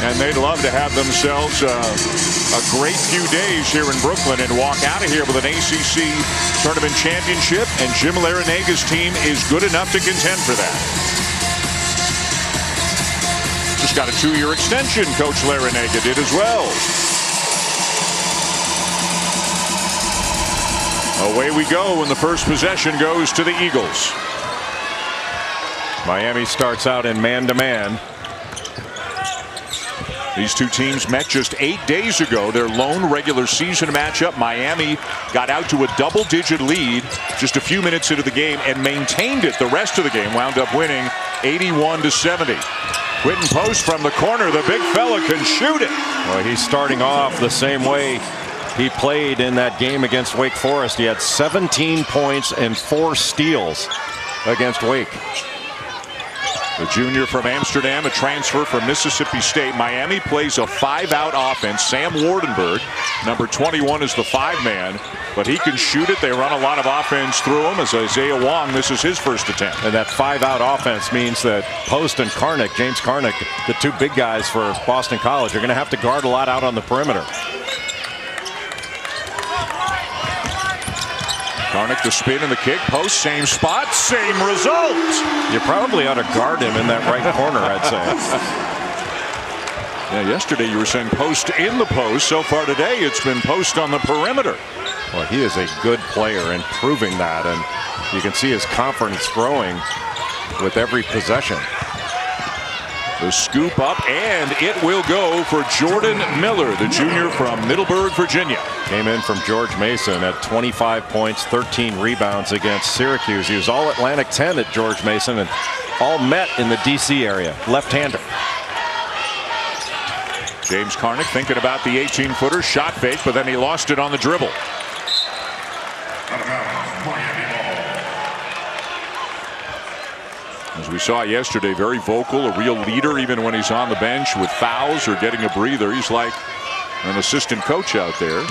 And they'd love to have themselves a great few days here in Brooklyn and walk out of here with an ACC tournament championship. And Jim Larinaga's team is good enough to contend for that. Just got a 2-year extension, Coach Larinaga did as well. Away we go, and the first possession goes to the Eagles. Miami starts out in man-to-man. These two teams met just 8 days ago. Their lone regular season matchup. Miami got out to a double-digit lead just a few minutes into the game and maintained it the rest of the game. Wound up winning 81-70. Quinten Post from the corner. The big fella can shoot it. Well, he's starting off the same way he played in that game against Wake Forest. He had 17 points and 4 steals against Wake. The junior from Amsterdam, a transfer from Mississippi State. Miami plays a 5-out offense. Sam Wardenberg, number 21, is the 5-man, but he can shoot it. They run a lot of offense through him as Isaiah Wong misses his first attempt. And that 5-out offense means that Post and Karnick, James Karnick, the two big guys for Boston College, are going to have to guard a lot out on the perimeter. Karnick the spin and the kick. Post, same spot, same result. You probably ought to guard him in that right corner, I'd say. Yeah, yesterday you were saying Post in the post. So far today it's been Post on the perimeter. Well, he is a good player and proving that, and you can see his confidence growing with every possession. The scoop up, and it will go for Jordan Miller, the junior from Middleburg, Virginia. Came in from George Mason at 25 points, 13 rebounds against Syracuse. He was all Atlantic 10 at George Mason and all met in the D.C. area. Left-hander. James Karnick thinking about the 18-footer, shot fake, but then he lost it on the dribble. As we saw yesterday, very vocal, a real leader even when he's on the bench with fouls or getting a breather. He's like an assistant coach out there.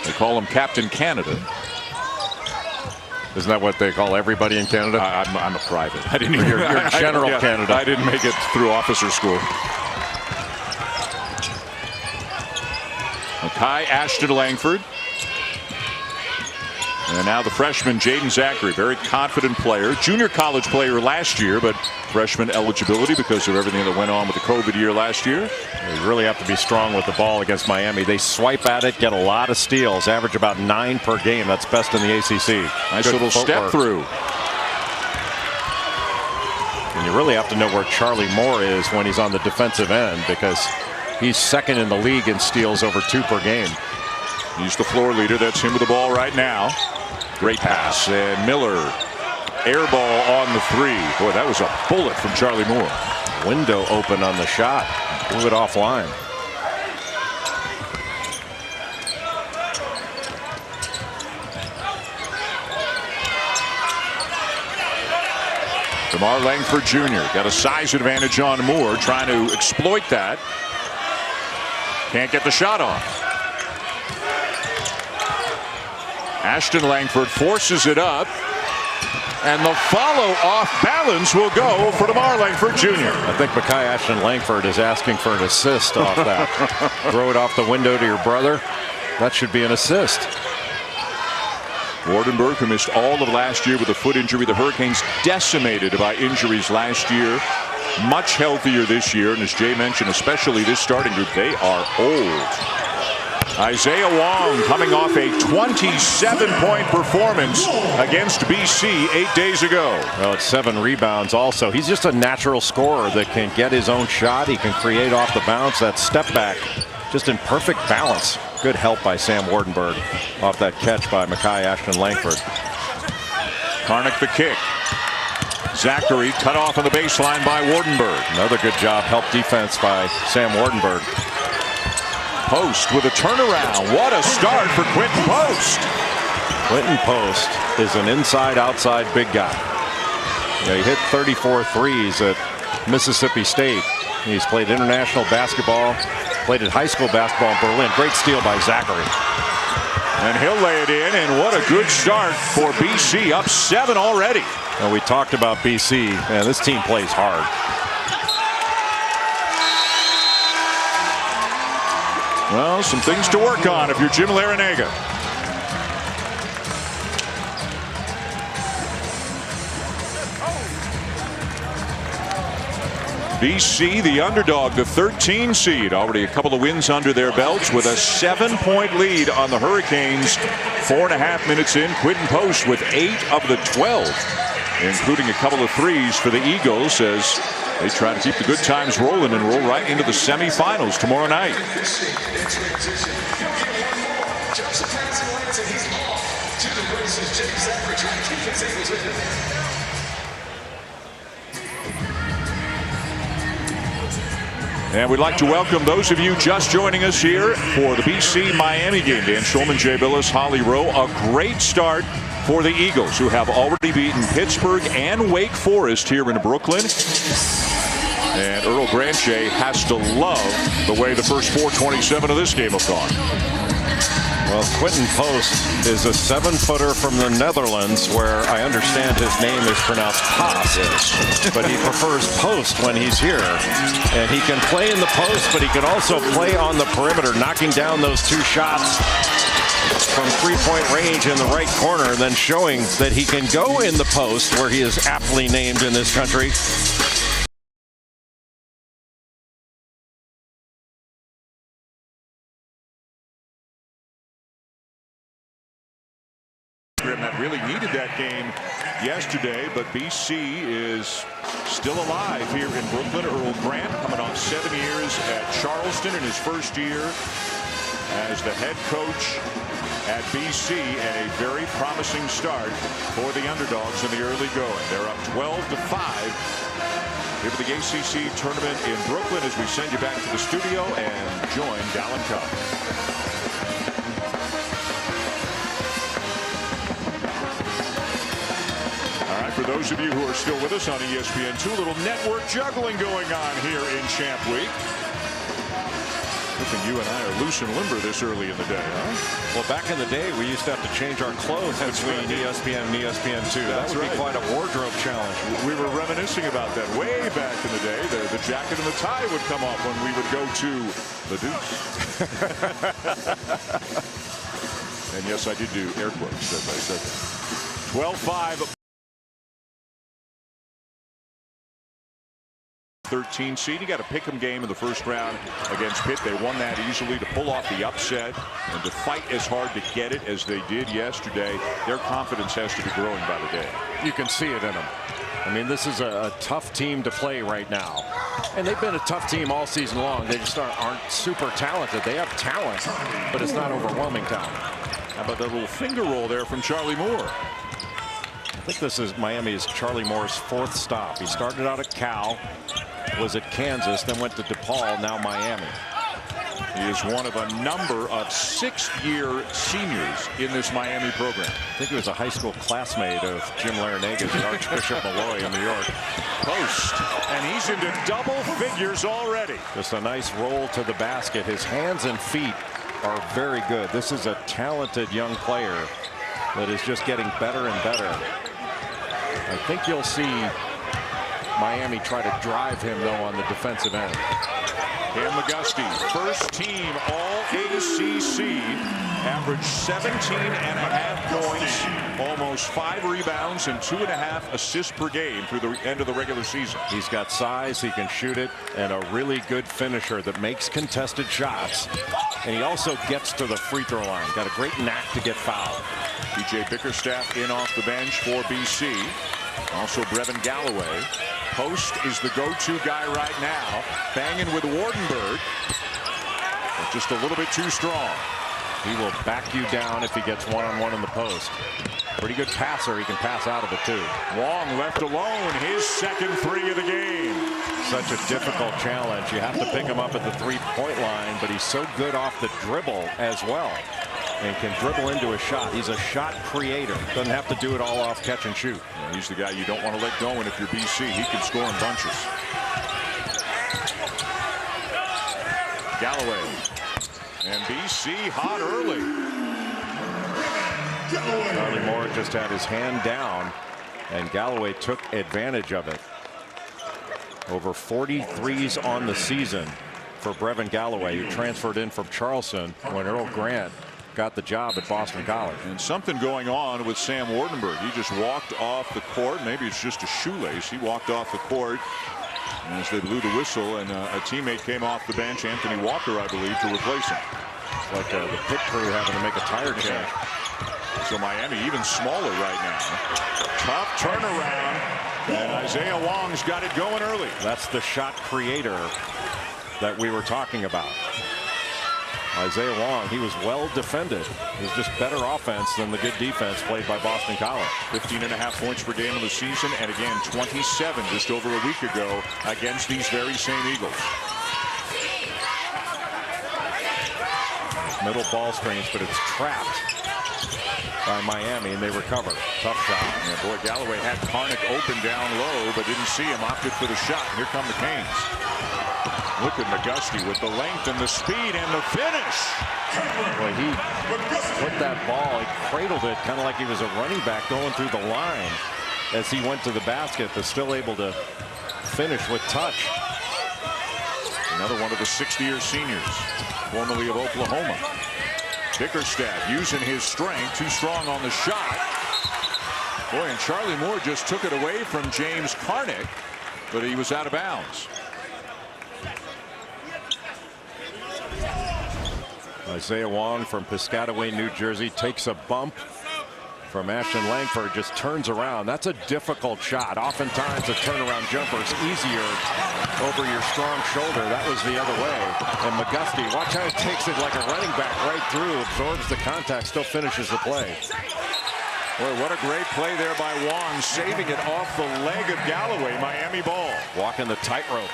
They call him Captain Canada. Isn't that what they call everybody in Canada? I'm a private. I didn't even. You're General Canada. I didn't make it through officer school. Makai Ashton Langford. And now the freshman Jaden Zachary, very confident player, junior college player last year, but freshman eligibility because of everything that went on with the COVID year last year. You really have to be strong with the ball against Miami. They swipe at it, get a lot of steals, average about 9 per game. That's best in the ACC. Nice good little footwork. Step through. And you really have to know where Charlie Moore is when he's on the defensive end, because he's second in the league in steals over 2 per game. He's the floor leader. That's him with the ball right now. Great pass, and Miller air ball on the 3. Boy, that was a bullet from Charlie Moore. Window open on the shot. Move it offline. DeMar Langford Jr. got a size advantage on Moore, trying to exploit that. Can't get the shot off. Ashton Langford forces it up, and the follow off balance will go for DeMar Langford Jr. I think Makai Ashton Langford is asking for an assist off that. Throw it off the window to your brother. That should be an assist. Wardenberg, who missed all of last year with a foot injury. The Hurricanes decimated by injuries last year. Much healthier this year, and as Jay mentioned, especially this starting group, they are old. Isaiah Wong coming off a 27-point performance against BC 8 days ago. Well, it's 7 rebounds also. He's just a natural scorer that can get his own shot. He can create off the bounce. That step back just in perfect balance. Good help by Sam Wardenberg off that catch by Makai Ashton Langford. Karnick the kick. Zachary cut off on the baseline by Wardenberg. Another good job, help defense by Sam Wardenberg. Post with a turnaround. What a start for Quinten Post. Quinten Post is an inside-outside big guy. He hit 34 threes at Mississippi State. He's played international basketball, played at high school basketball in Berlin. Great steal by Zachary. And he'll lay it in, and what a good start for BC, up 7 already. And we talked about BC, and this team plays hard. Well, some things to work on if you're Jim Larinaga. BC, the underdog, the 13 seed, already a couple of wins under their belts with a 7-point lead on the Hurricanes. 4.5 minutes in, Quinten Post with 8 of the 12, including a couple of threes for the Eagles as they try to keep the good times rolling and roll right into the semifinals tomorrow night. And we'd like to welcome those of you just joining us here for the BC-Miami game. Dan Schulman, Jay Billis, Holly Rowe. A great start for the Eagles, who have already beaten Pittsburgh and Wake Forest here in Brooklyn. And Earl Granche has to love the way the first 4:27 of this game have gone. Well, Quinten Post is a 7-footer from the Netherlands, where I understand his name is pronounced Post, but he prefers Post when he's here. And he can play in the post, but he can also play on the perimeter, knocking down those 2 shots from 3-point range in the right corner, and then showing that he can go in the post, where he is aptly named in this country. That really needed that game yesterday, but BC is still alive here in Brooklyn. Earl Grant coming off 7 years at Charleston in his first year as the head coach at BC, and a very promising start for the underdogs in the early going. They're up 12-5 here for the ACC tournament in Brooklyn as we send you back to the studio and join Dallin Cup. For those of you who are still with us on ESPN2, a little network juggling going on here in Champ Week. Good thing you and I are loose and limber this early in the day, huh? Well, back in the day, we used to have to change our clothes between ESPN and ESPN2. That would be quite a wardrobe challenge. We were reminiscing about that way back in the day. The jacket and the tie would come off when we would go to the Deuce. And yes, I did do air quotes as I said that. 12-5. 13 seed. You got a pick'em game in the first round against Pitt. They won that easily to pull off the upset and to fight as hard to get it as they did yesterday. Their confidence has to be growing by the day. You can see it in them. I mean, this is a tough team to play right now, and they've been a tough team all season long. They just aren't super talented. They have talent, but it's not overwhelming talent. How about that little finger roll there from Charlie Moore? I think this is Miami's Charlie Moore's 4th stop. He started out at Cal, was at Kansas, then went to DePaul, now Miami. He is one of a number of 6-year seniors in this Miami program. I think he was a high school classmate of Jim Larinaga at Archbishop Malloy in New York. Post, and he's into double figures already. Just a nice roll to the basket. His hands and feet are very good. This is a talented young player that is just getting better and better. I think you'll see Miami try to drive him, though, on the defensive end. Kameron McGusty, first team All-ACC, averaged 17.5 points, almost 5 rebounds, and 2.5 assists per game through the end of the regular season. He's got size, he can shoot it, and a really good finisher that makes contested shots. And he also gets to the free throw line. Got a great knack to get fouled. DJ Bickerstaff in off the bench for BC. Also Brevin Galloway. Post is the go-to guy right now, banging with Wardenberg, but just a little bit too strong. He will back you down if he gets one-on-one in the post. Pretty good passer. He can pass out of it too. Wong left alone, his second 3 of the game. Such a difficult challenge. You have to pick him up at the 3-point line, but he's so good off the dribble as well, and can dribble into a shot. He's a shot creator. Doesn't have to do it all off catch and shoot. Yeah, he's the guy you don't want to let go, and if you're BC, he can score in bunches. Galloway. And BC hot early. Charlie Moore just had his hand down, and Galloway took advantage of it. Over 43s on the season for Brevin Galloway, who transferred in from Charleston when Earl Grant got the job at Boston College. And something going on with Sam Wardenberg. He just walked off the court. Maybe it's just a shoelace. He walked off the court as they blew the whistle, and a teammate came off the bench, Anthony Walker, I believe, to replace him. It's like the pit crew having to make a tire change. So Miami even smaller right now. Tough turnaround, and Isaiah Wong's got it going early. That's the shot creator that we were talking about. Isaiah Wong, he was well defended. It was just better offense than the good defense played by Boston College. 15.5 points per game of the season, and again 27 just over a week ago against these very same Eagles. Middle ball screens, but it's trapped by Miami, and they recover. Tough shot. Yeah, boy, Galloway had Karnick open down low, but didn't see him. Opted for the shot. And here come the Canes. Look at McGusty with the length and the speed and the finish. Boy, he put that ball, he cradled it kind of like he was a running back going through the line as he went to the basket, but still able to finish with touch. Another one of the 60-year seniors, formerly of Oklahoma. Bickerstaff using his strength, too strong on the shot. Boy, and Charlie Moore just took it away from James Karnick, but he was out of bounds. Isaiah Wong from Piscataway, New Jersey, takes a bump from Ashton Langford, just turns around. That's a difficult shot. Oftentimes a turnaround jumper is easier over your strong shoulder. That was the other way. And McGusty, watch how he takes it like a running back right through, absorbs the contact, still finishes the play. Boy, what a great play there by Wong, saving it off the leg of Galloway. Miami ball. Walking the tightrope.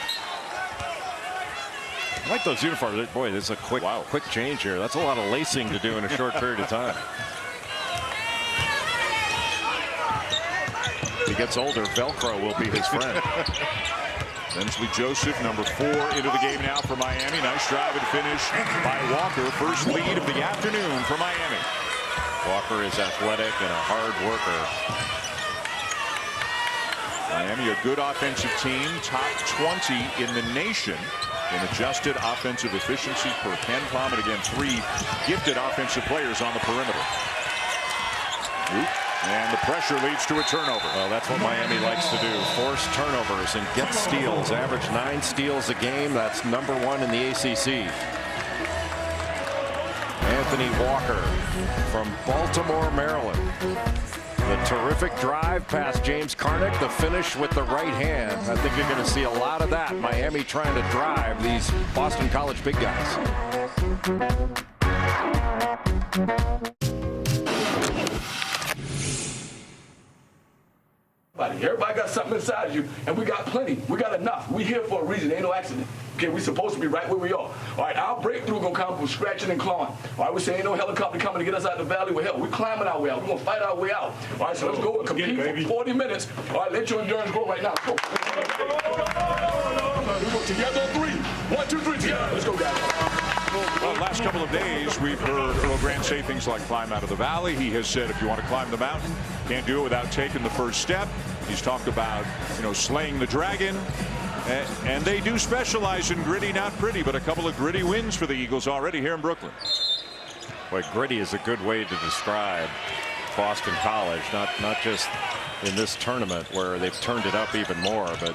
I like those uniforms. Boy, this is a quick change here. That's a lot of lacing to do in a short period of time. He gets older, Velcro will be his friend. Bensley Joseph, number 4, into the game now for Miami. Nice drive and finish by Walker. First lead of the afternoon for Miami. Walker is athletic and a hard worker. Miami, a good offensive team, top 20 in the nation in adjusted offensive efficiency per KenPom, and again 3 gifted offensive players on the perimeter. And the pressure leads to a turnover. Well, that's what Miami likes to do. Force turnovers and get steals. Average 9 steals a game. That's #1 in the ACC. Anthony Walker from Baltimore, Maryland. The terrific drive past James Karnick. The finish with the right hand. I think you're going to see a lot of that. Miami trying to drive these Boston College big guys. Everybody got something inside of you, and we got plenty. We got enough. We here for a reason. Ain't no accident. Okay, we supposed to be right where we are. All right, our breakthrough gonna come from scratching and clawing. All right, we say ain't no helicopter coming to get us out of the valley with help. We climbing our way out. We gonna fight our way out. All right, so let's go and compete for 40 minutes. All right, let your endurance grow right now. Let's go. We go together on 3. 1, 2, 3, together. Let's go, guys. Well, last couple of days, we've heard Earl Grant say things like climb out of the valley. He has said if you want to climb the mountain, can't do it without taking the first step. He's talked about, slaying the dragon. And they do specialize in gritty, not pretty, but a couple of gritty wins for the Eagles already here in Brooklyn. Boy, gritty is a good way to describe Boston College, not just in this tournament where they've turned it up even more, but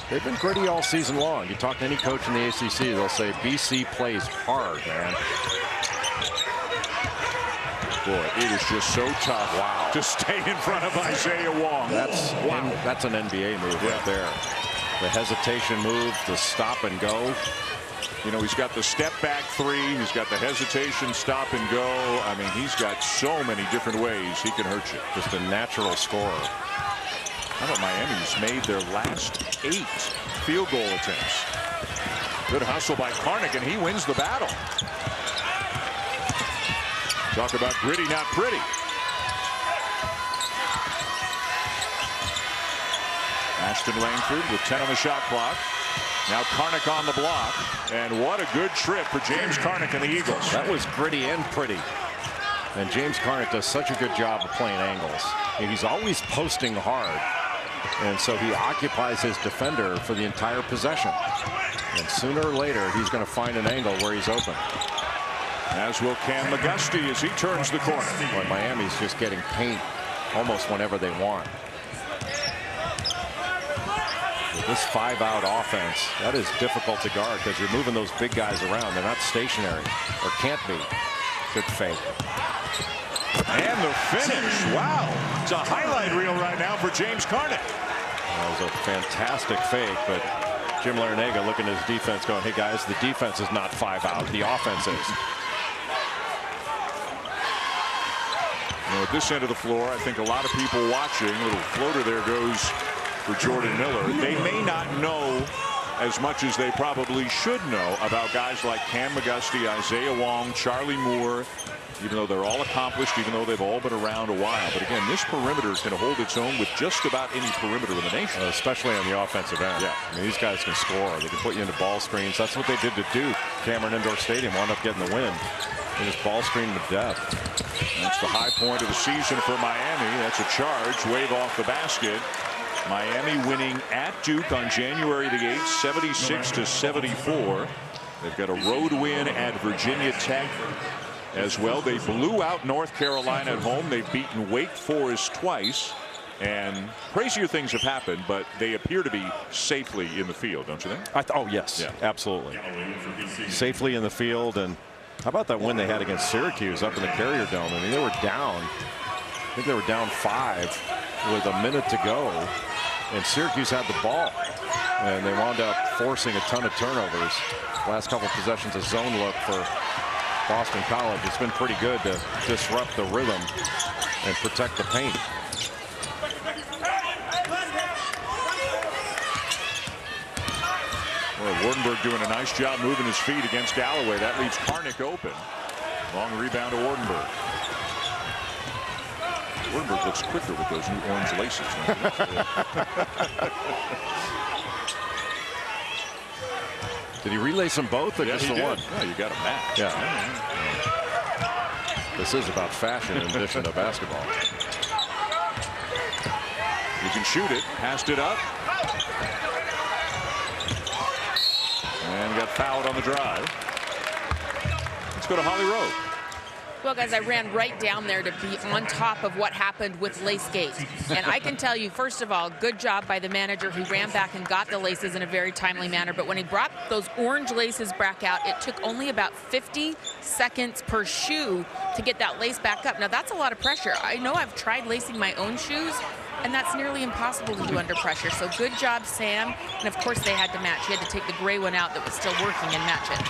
they've been gritty all season long. You talk to any coach in the ACC, they'll say BC plays hard, man. Boy, it is just so tough to stay in front of Isaiah Wong. That's an NBA move right there. The hesitation move, the stop and go. He's got the step back 3. He's got the hesitation, stop and go. I mean, he's got so many different ways he can hurt you. Just a natural scorer. How about Miami's made their last 8 field goal attempts? Good hustle by Karnick, and he wins the battle. Talk about gritty, not pretty. Ashton Langford with 10 on the shot clock. Now Karnick on the block. And what a good trip for James Karnick and the Eagles. That was gritty and pretty. And James Karnick does such a good job of playing angles. And he's always posting hard. And so he occupies his defender for the entire possession. And sooner or later, he's going to find an angle where he's open. As will Kameron McGusty as he turns the corner. Well, Miami's just getting paint almost whenever they want. With this 5-out offense, that is difficult to guard because you're moving those big guys around. They're not stationary, or can't be. Good fake. And the finish. Wow. It's a highlight reel right now for James Carnick. That was a fantastic fake, but Jim Larinaga looking at his defense going, hey guys, the defense is not 5-out, the offense is. You know, at this end of the floor, I think a lot of people watching, a little floater there goes for Jordan Miller. They may not know as much as they probably should know about guys like Kameron McGusty, Isaiah Wong, Charlie Moore, even though they're all accomplished, even though they've all been around a while. But again, this perimeter is going to hold its own with just about any perimeter in the nation. Especially on the offensive end. Yeah. I mean, these guys can score. They can put you into ball screens. That's what they did to Duke. Cameron Indoor Stadium wound up getting the win. They just ball screen to death. That's the high point of the season for Miami. That's a charge. Wave off the basket. Miami winning at Duke on January the 8th, 76-74. They've got a road win at Virginia Tech as well. They blew out North Carolina at home. They've beaten Wake Forest twice. And crazier things have happened, but they appear to be safely in the field, don't you think? Oh, yes. Yeah. Absolutely. Safely in the field. And how about that win they had against Syracuse up in the Carrier Dome? I mean, they were down. I think they were down 5 with a minute to go. And Syracuse had the ball. And they wound up forcing a ton of turnovers. Last couple of possessions, a zone look for Boston College. It's been pretty good to disrupt the rhythm and protect the paint. Well, Wardenberg doing a nice job moving his feet against Galloway. That leaves Carnick open. Long rebound to Wardenberg. Wardenberg looks quicker with those new orange laces. Did he relace them both or just the one? Yeah, you got a match. Yeah. This is about fashion in addition to basketball. You can shoot it. Passed it up. And got fouled on the drive. Let's go to Holly Rowe. Well, guys, I ran right down there to be on top of what happened with Lacegate. And I can tell you, first of all, good job by the manager who ran back and got the laces in a very timely manner. But when he brought those orange laces back out, it took only about 50 seconds per shoe to get that lace back up. Now, that's a lot of pressure. I know I've tried lacing my own shoes, and that's nearly impossible to do under pressure. So good job, Sam. And, of course, they had to match. He had to take the gray one out that was still working and match it.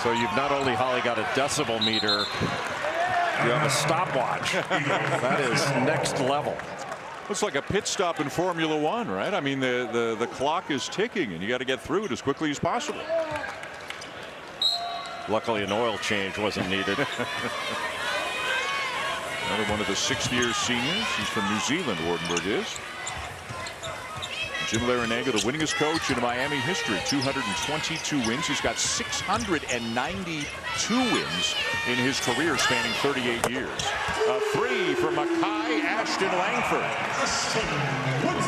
So you've not only, Holly, got a decibel meter, you have a stopwatch. That is next level. Looks like a pit stop in Formula One, right? I mean, the clock is ticking, and you got to get through it as quickly as possible. Luckily, an oil change wasn't needed. Another one of the 6th-year seniors. He's from New Zealand, Wardenberg is. Jim Larinaga, the winningest coach in Miami history, 222 wins. He's got 692 wins in his career spanning 38 years. A 3 from Makai Ashton Langford.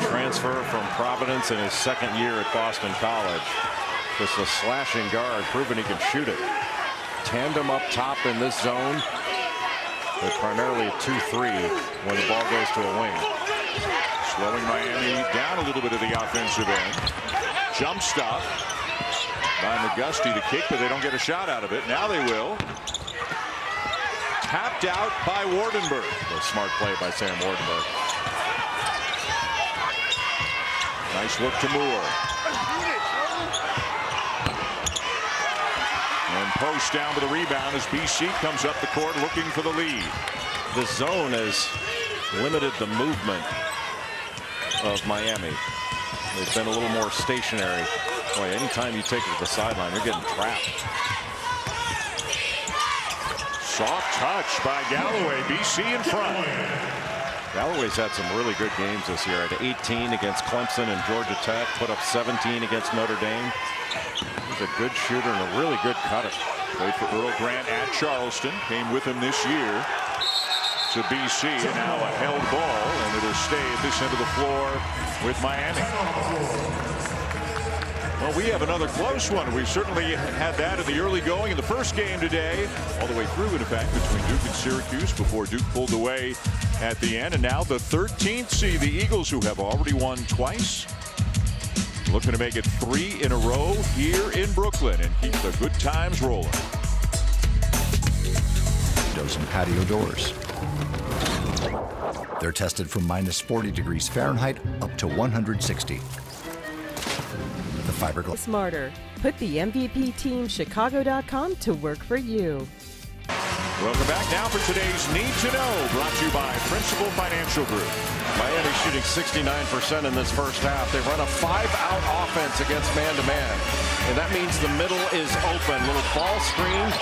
Transfer from Providence in his 2nd year at Boston College. Just a slashing guard, proving he can shoot it. Tandem up top in this zone. But primarily a 2-3 when the ball goes to a wing. Slowing Miami down a little bit of the offensive end. Jump stop by McGusty to kick, but they don't get a shot out of it. Now they will. Tapped out by Wardenberg. A smart play by Sam Wardenberg. Nice look to Moore. And Post down with the rebound as BC comes up the court looking for the lead. The zone has limited the movement of Miami. They've been a little more stationary. Boy, anytime you take it to the sideline, you're getting trapped. Soft touch by Galloway. BC in front. Galloway's had some really good games this year. At 18 against Clemson and Georgia Tech, put up 17 against Notre Dame. He's a good shooter and a really good cutter. Played for Earl Grant at Charleston. Came with him this year to BC, and now a held ball, and it'll stay at this end of the floor with Miami. Well, we have another close one. We certainly had that in the early going in the first game today, all the way through, in fact, between Duke and Syracuse before Duke pulled away at the end. And now the 13th seed, the Eagles, who have already won twice, looking to make it 3 in a row here in Brooklyn and keep the good times rolling. Windows and patio doors. They're tested from -40 degrees Fahrenheit up to 160. The fiberglass. Smarter. Put the MVP team Chicago.com to work for you. Welcome back now for today's Need to Know, brought to you by Principal Financial Group. Miami shooting 69% in this first half. They run a 5-out offense against man-to-man. And that means the middle is open. Little ball screen.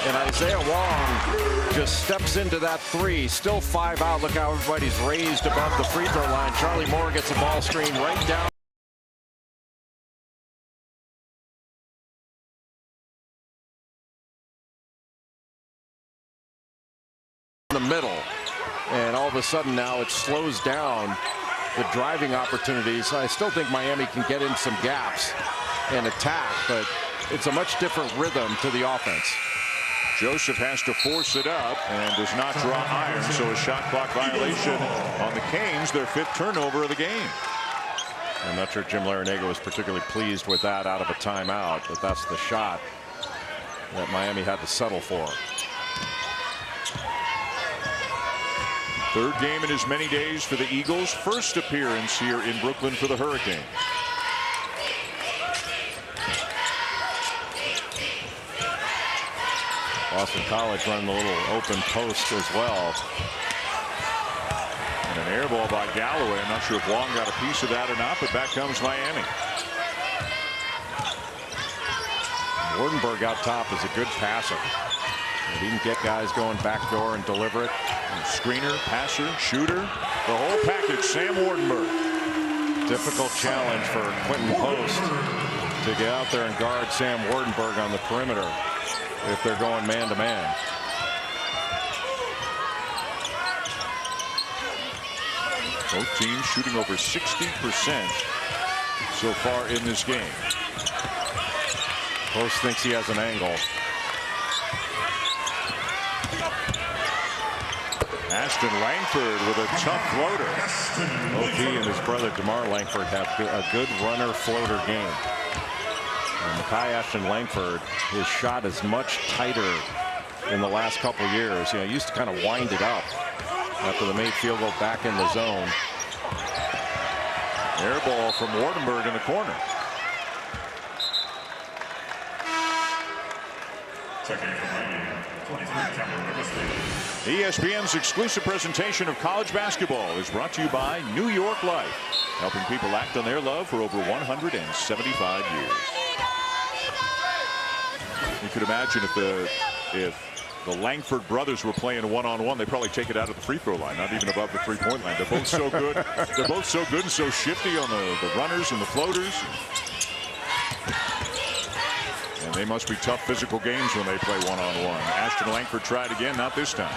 And Isaiah Wong just steps into that 3. Still 5 out. Look how everybody's raised above the free throw line. Charlie Moore gets a ball screen right down the middle. And all of a sudden now it slows down the driving opportunities. I still think Miami can get in some gaps and attack, but it's a much different rhythm to the offense. Joseph has to force it up and does not draw iron, so a shot clock violation on the Canes, their 5th turnover of the game. I'm not sure Jim Larinaga was particularly pleased with that out of a timeout, but that's the shot that Miami had to settle for. 3rd game in as many days for the Eagles. 1st appearance here in Brooklyn for the Hurricanes. Boston College running a little open post as well. And an air ball by Galloway. I'm not sure if Wong got a piece of that or not, but back comes Miami. Wardenberg out top is a good passer. He can get guys going backdoor and deliver it. And screener, passer, shooter, the whole package. Sam Wardenberg. Difficult challenge for Quinten Post to get out there and guard Sam Wardenberg on the perimeter if they're going man-to-man. Both teams shooting over 60% so far in this game. Post thinks he has an angle. Ashton Langford with a tough floater. Both he and his brother DeMar Langford have a good runner floater game. And Mekhi Ashton Langford, his shot is much tighter in the last couple of years. You know, he used to kind of wind it up after the made field goal back in the zone. Air ball from Wardenberg in the corner. ESPN's exclusive presentation of college basketball is brought to you by New York Life, helping people act on their love for over 175 years. You could imagine if the Langford brothers were playing one-on-one, they'd probably take it out of the free throw line, not even above the three-point line. They're both so good. They're both so good and so shifty on the runners and the floaters. And they must be tough physical games when they play one-on-one. Ashton Langford tried again, not this time.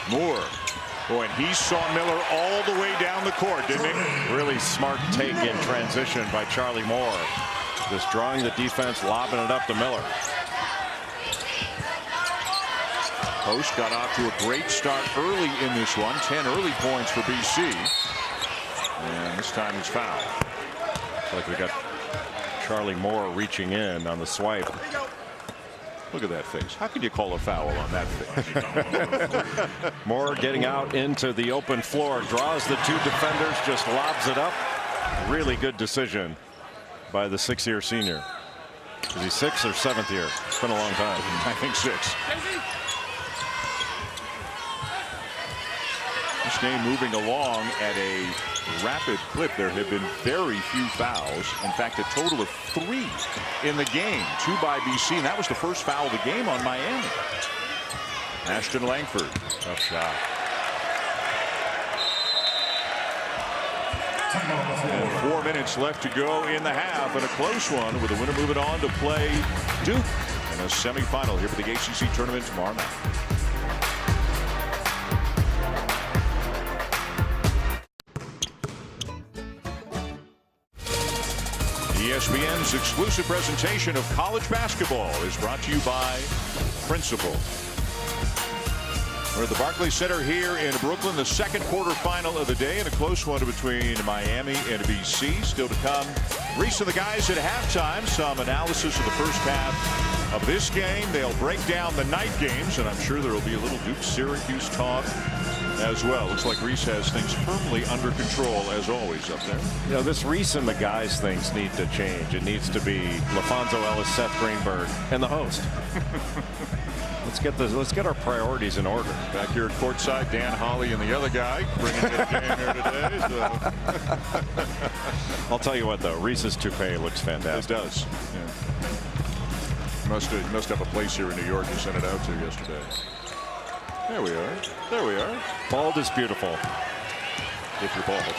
Moore. Boy, and he saw Miller all the way down the court, didn't he? Really smart take in transition by Charlie Moore. Just drawing the defense, lobbing it up to Miller. Post got off to a great start early in this one. 10 early points for BC. And this time he's fouled. Looks like we got Charlie Moore reaching in on the swipe. Look at that face. How can you call a foul on that face? Moore getting out into the open floor, draws the 2 defenders, just lobs it up. Really good decision by the 6-year senior. Is he 6th or 7th year? It's been a long time. I think 6. This game moving along at a rapid clip. There have been very few fouls. In fact, a total of 3 in the game. 2 by BC, and that was the first foul of the game on Miami. Ashton Langford. Tough shot. And 4 minutes left to go in the half, and a close one with the winner moving on to play Duke in a semifinal here for the ACC tournament tomorrow night. ESPN's exclusive presentation of college basketball is brought to you by Principal. We're at the Barclays Center here in Brooklyn, the second quarterfinal of the day, and a close one between Miami and BC. Still to come. Reese and the guys at halftime. Some analysis of the first half of this game. They'll break down the night games, and I'm sure there will be a little Duke Syracuse talk as well. Looks like Reese has things firmly under control, as always, up there. You know, this Reese and the guys things need to change. It needs to be LaFonso Ellis, Seth Greenberg, and the host. Let's get our priorities in order. Back here at courtside, Dan Holly and the other guy bringing it game here today. So. I'll tell you what, though, Reese's toupee looks fantastic. It does. Yeah. Must have a place here in New York you sent it out to yesterday. There we are. There we are. Bald is beautiful. If you're bald.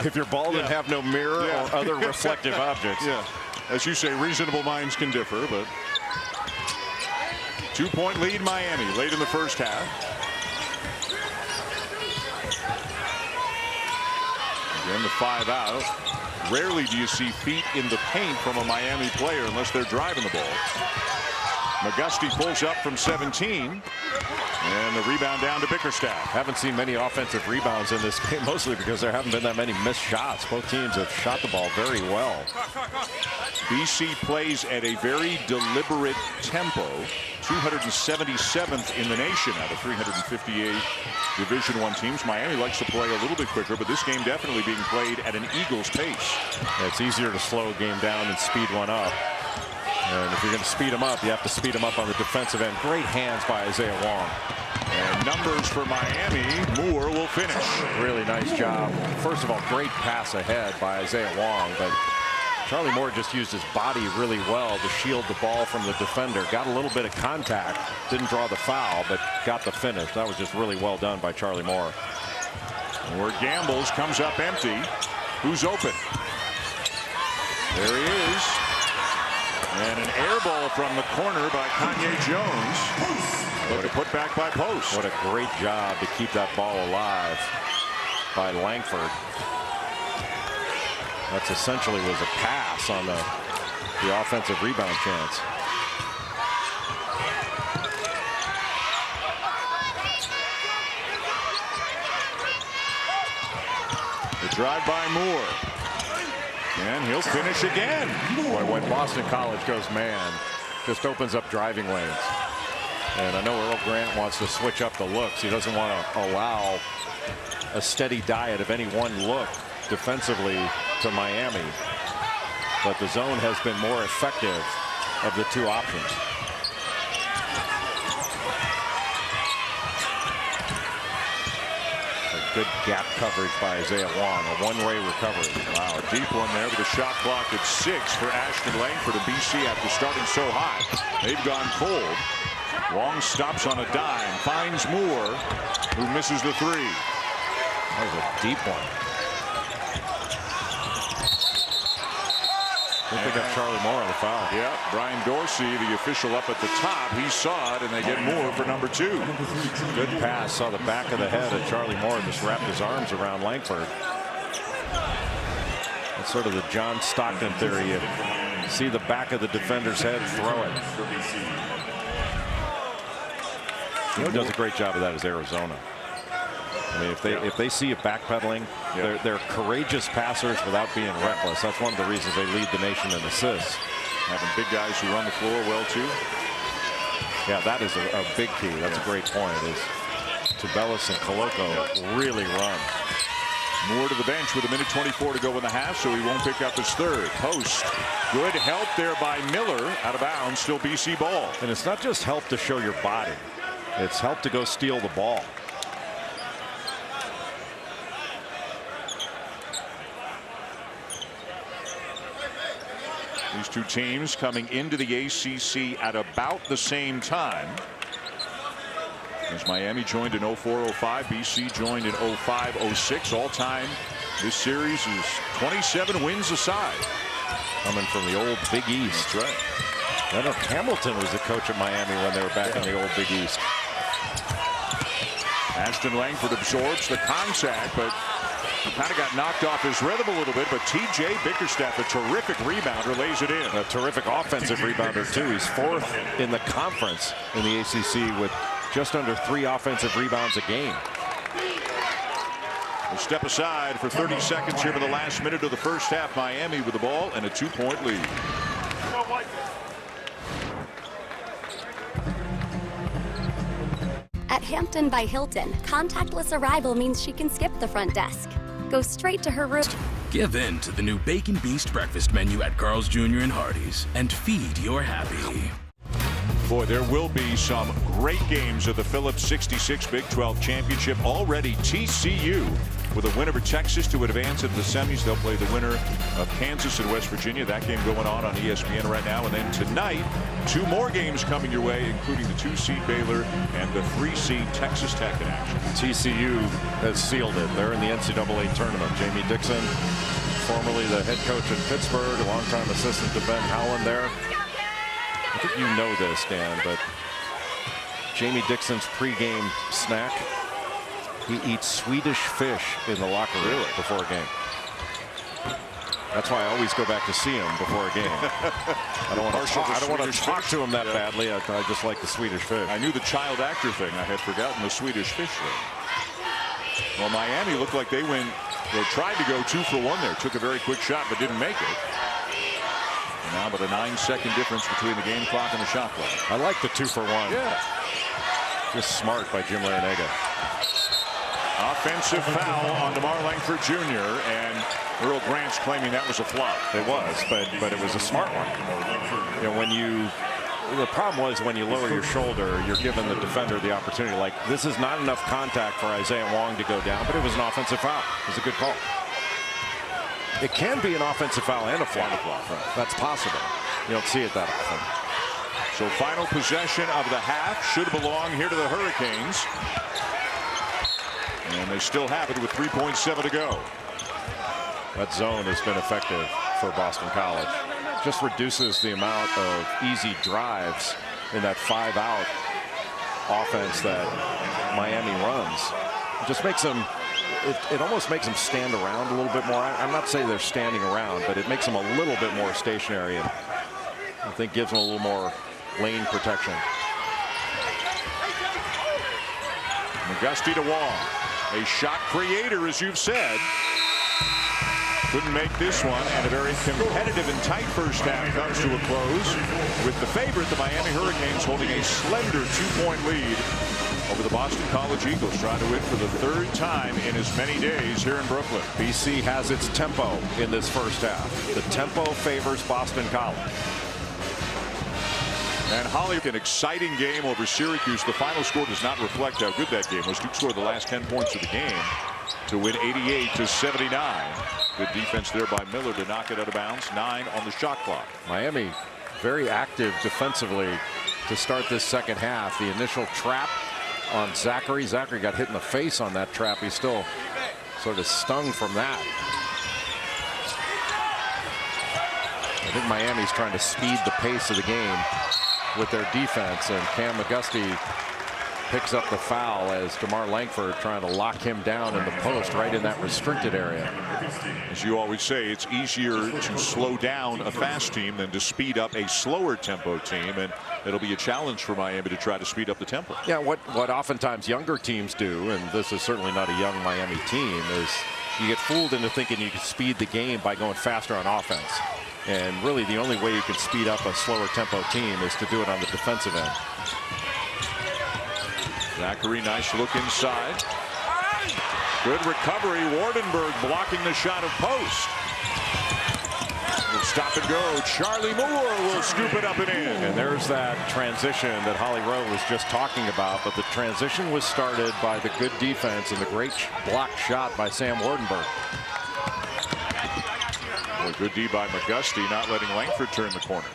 If you're bald and have no mirror or other reflective objects. Yeah. As you say, reasonable minds can differ, but 2-point lead Miami late in the first half. Again, the 5 out. Rarely do you see feet in the paint from a Miami player unless they're driving the ball. McGusty pulls up from 17. And the rebound down to Bickerstaff. Haven't seen many offensive rebounds in this game, mostly because there haven't been that many missed shots. Both teams have shot the ball very well. BC plays at a very deliberate tempo. 277th in the nation out of 358 Division I teams. Miami likes to play a little bit quicker, but this game definitely being played at an Eagles pace. Yeah, it's easier to slow a game down and speed one up. And if you're going to speed them up, you have to speed them up on the defensive end. Great hands by Isaiah Wong. And numbers for Miami. Moore will finish. Really nice job. First of all, great pass ahead by Isaiah Wong, but Charlie Moore just used his body really well to shield the ball from the defender. Got a little bit of contact, didn't draw the foul, but got the finish. That was just really well done by Charlie Moore. Moore gambles, comes up empty. Who's open? There he is. And an air ball from the corner by Kanye Jones. But a put back by Post. What a great job to keep that ball alive by Langford. That's essentially was a pass on the offensive rebound chance. The drive by Moore. And he'll finish again. Boy, when Boston College goes man, just opens up driving lanes. And I know Earl Grant wants to switch up the looks. He doesn't want to allow a steady diet of any one look defensively to Miami. But the zone has been more effective of the two options. Good gap coverage by Isaiah Wong. A one-way recovery. Wow, deep one there with the shot clock at 6 for Ashton Langford of BC after starting so hot. They've gone cold. Wong stops on a dime, finds Moore, who misses the 3. That was a deep one. They pick up Charlie Moore on the foul. Yeah, Brian Dorsey, the official up at the top. He saw it, and they get Moore for number 2. Good pass. Saw the back of the head of Charlie Moore. Just wrapped his arms around Langford. That's sort of the John Stockton theory. You see the back of the defender's head, throw it. You know who does a great job of that is Arizona. I mean, if they see you backpedaling, they're courageous passers without being reckless. That's one of the reasons they lead the nation in assists. Having big guys who run the floor well too. Yeah, that is a big key. That's a great point. Is Tubelis and Koloko really run. Moore to the bench with 1:24 to go in the half, so he won't pick up his 3rd. Post. Good help there by Miller. Out of bounds. Still BC ball. And it's not just help to show your body. It's help to go steal the ball. These two teams coming into the ACC at about the same time. As Miami joined in 04-05, BC joined in 05-06. All time, this series is 27 wins aside. Coming from the old Big East. That's right. Leonard Hamilton was the coach at Miami when they were back in the old Big East. Ashton Langford absorbs the contact, but Kind of got knocked off his rhythm a little bit, but T.J. Bickerstaff, a terrific rebounder, lays it in. A terrific offensive rebounder, too. He's 4th in the conference in the ACC with just under 3 offensive rebounds a game. We'll step aside for 30 seconds here for the last minute of the first half. Miami with the ball and a 2-point lead. At Hampton by Hilton, contactless arrival means she can skip the front desk. Go straight to her room. Give in to the new Bacon Beast breakfast menu at Carl's Jr. and Hardee's and feed your happy. Boy, there will be some great games of the Phillips 66 Big 12 Championship. Already TCU with a win over Texas to advance into the semis. They'll play the winner of Kansas and West Virginia. That game going on ESPN right now. And then tonight, 2 more games coming your way, including the 2-seed Baylor and the 3-seed Texas Tech in action. TCU has sealed it. They're in the NCAA tournament. Jamie Dixon, formerly the head coach in Pittsburgh, a longtime assistant to Ben Howland there. I think you know this, Dan, but Jamie Dixon's pregame snack, he eats Swedish fish in the locker room before a game. That's why I always go back to see him before a game. I don't want to talk to him that badly. I just like the Swedish fish. I knew the child actor thing. I had forgotten the Swedish fish thing. Well, Miami looked like they tried to go 2 for 1 there. Took a very quick shot, but didn't make it. Now, but a 9-second difference between the game clock and the shot clock. I like the 2 for 1. Yeah. Just smart by Jim Larrañaga. Offensive foul on DeMar Langford Jr. and Earl Grant's claiming that was a flop. It was, but it was a smart one. You know, the problem was when you lower your shoulder, you're giving the defender the opportunity. Like, this is not enough contact for Isaiah Wong to go down, but it was an offensive foul. It was a good call. It can be an offensive foul and a flop. That's possible. You don't see it that often. So final possession of the half should belong here to the Hurricanes. And they still have it with 3.7 to go. That zone has been effective for Boston College. Just reduces the amount of easy drives in that 5-out offense that Miami runs. It just makes them, it almost makes them stand around a little bit more. I'm not saying they're standing around, but it makes them a little bit more stationary, and I think gives them a little more lane protection. McGusty to Wong. A shot creator, as you've said. Couldn't make this one, and a very competitive and tight first half comes to a close with the favorite, the Miami Hurricanes, holding a slender 2-point lead over the Boston College Eagles, trying to win for the 3rd time in as many days here in Brooklyn. BC has its tempo in this first half. The tempo favors Boston College. And Holly, an exciting game over Syracuse. The final score does not reflect how good that game was. Duke scored the last 10 points of the game to win 88-79. Good defense there by Miller to knock it out of bounds. 9 on the shot clock. Miami very active defensively to start this second half. The initial trap on Zachary. Zachary got hit in the face on that trap. He's still sort of stung from that. I think Miami's trying to speed the pace of the game with their defense, and Cam McGusty picks up the foul as DeMar Langford trying to lock him down in the post right in that restricted area. As you always say, it's easier to slow down a fast team than to speed up a slower tempo team, and it'll be a challenge for Miami to try to speed up the tempo. Yeah, what oftentimes younger teams do, and this is certainly not a young Miami team, is you get fooled into thinking you can speed the game by going faster on offense. And really the only way you can speed up a slower tempo team is to do it on the defensive end. Zachary, nice look inside. Good recovery. Wardenberg blocking the shot of Post. We'll stop and go. Charlie Moore will scoop it up and in. And there's that transition that Holly Rowe was just talking about. But the transition was started by the good defense and the great block shot by Sam Wardenberg. Boy, good D by McGusty, not letting Langford turn the corner.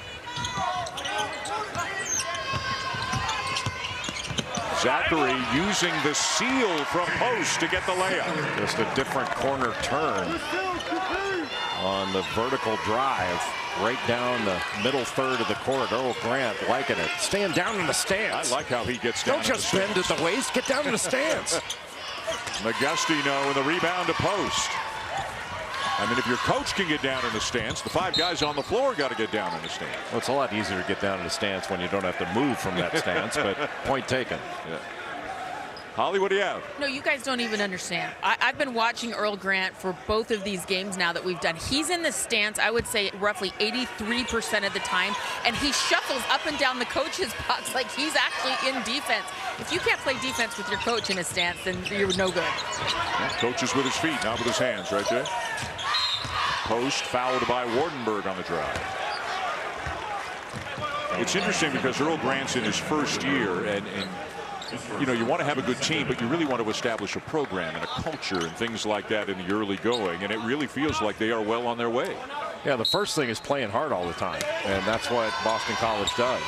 Zachary using the seal from Post to get the layup. Just a different corner turn on the vertical drive right down the middle third of the court. Earl Grant liking it. Staying down in the stance. I like how he gets down. Don't just bend at the waist. Get down in the stance. McGusty no, and the rebound to Post. I mean, if your coach can get down in the stance, the 5 guys on the floor got to get down in the stance. Well, it's a lot easier to get down in the stance when you don't have to move from that stance, but point taken. Yeah. Holly, what do you have? No, you guys don't even understand. I've been watching Earl Grant for both of these games now that we've done. He's in the stance, I would say, roughly 83% of the time, and he shuffles up and down the coach's box like he's actually in defense. If you can't play defense with your coach in a stance, then you're no good. Yeah, coach is with his feet, not with his hands, right there. Post fouled by Wardenberg on the drive. It's interesting because Earl Grant's in his first year, and you know, you want to have a good team, but you really want to establish a program and a culture and things like that in the early going, and it really feels like they are well on their way. Yeah, the first thing is playing hard all the time, and that's what Boston College does.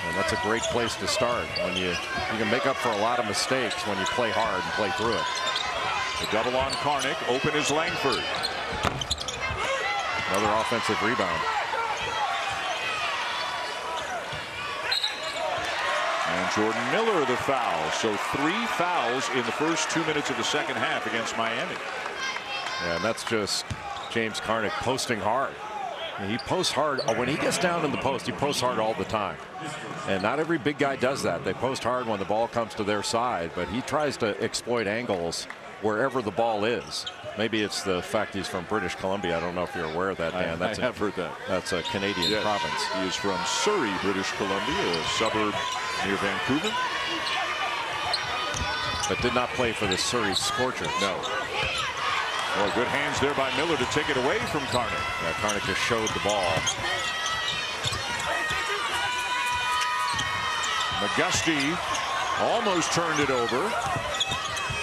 And that's a great place to start. When you can make up for a lot of mistakes when you play hard and play through it. The double on Karnick, open is Langford. Another offensive rebound. And Jordan Miller the foul. So 3 fouls in the first 2 minutes of the second half against Miami. Yeah, and that's just James Karnick posting hard. He posts hard. When he gets down in the post, he posts hard all the time. And not every big guy does that. They post hard when the ball comes to their side, but he tries to exploit angles wherever the ball is. Maybe it's the fact he's from British Columbia. I don't know if you're aware of that, Dan. I have heard that. That's a Canadian province. He is from Surrey, British Columbia, a suburb near Vancouver. But did not play for the Surrey Scorchers. No. Well, good hands there by Miller to take it away from Karnick. Yeah, Karnick just showed the ball. McGusty almost turned it over.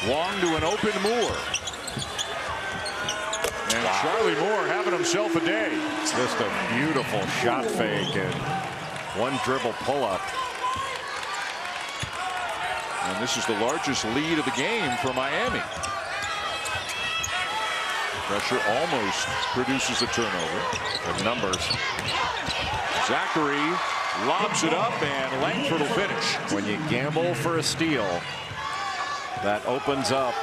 Wong to an open Moore. And Charlie Moore having himself a day. Just a beautiful shot fake and one dribble pull-up. And this is the largest lead of the game for Miami. Pressure almost produces a turnover. The numbers. Zachary lobs it up, and Langford will finish. When you gamble for a steal, that opens up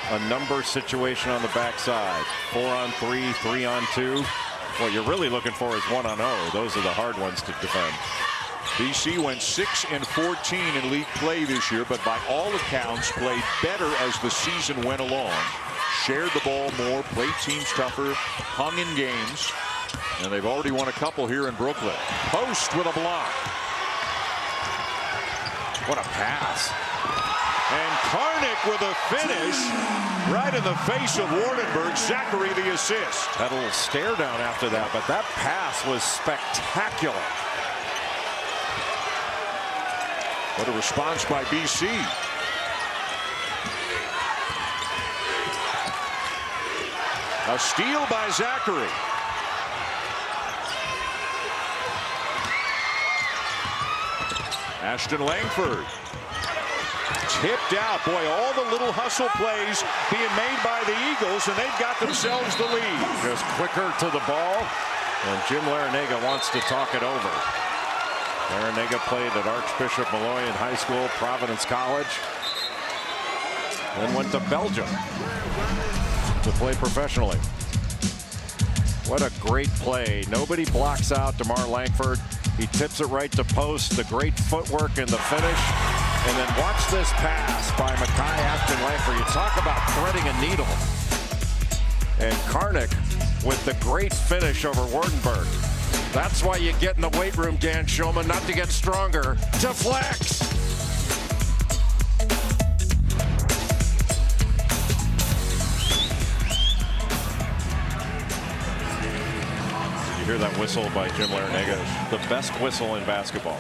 a number situation on the backside. 4-on-3, 3-on-2. What you're really looking for is 1-on-0. Those are the hard ones to defend. BC went 6-14 in league play this year, but by all accounts played better as the season went along. Shared the ball more, played teams tougher, hung in games, and they've already won a couple here in Brooklyn. Post with a block. What a pass. And Karnick with a finish right in the face of Wardenberg. Zachary the assist. Had a little stare down after that, but that pass was spectacular. What a response by BC. A steal by Zachary. Ashton Langford. Tipped out. Boy, all the little hustle plays being made by the Eagles, and they've got themselves the lead. Just quicker to the ball, and Jim Larrañaga wants to talk it over. Larrañaga played at Archbishop Molloy in high school, Providence College, then went to Belgium to play professionally. What a great play. Nobody blocks out DeMar Langford. He tips it right to Post. The great footwork and the finish. And then watch this pass by Mekhi Ashton Langford. You talk about threading a needle. And Karnick with the great finish over Wardenberg. That's why you get in the weight room, Dan Shulman, not to get stronger, to flex. You hear that whistle by Jim Larrañaga? The best whistle in basketball.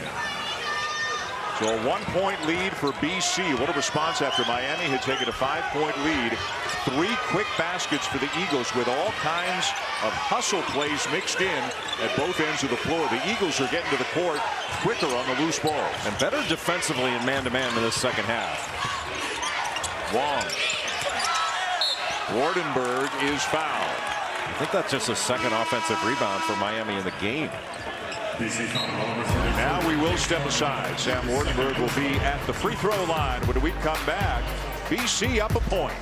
So a 1-point lead for BC. What a response after Miami had taken a 5-point lead. 3 quick baskets for the Eagles with all kinds of hustle plays mixed in at both ends of the floor. The Eagles are getting to the court quicker on the loose balls. And better defensively in man-to-man in this second half. Wong. Wardenberg is fouled. I think that's just a second offensive rebound for Miami in the game. And now we will step aside. Sam Wardenberg will be at the free throw line when we come back. BC up a point.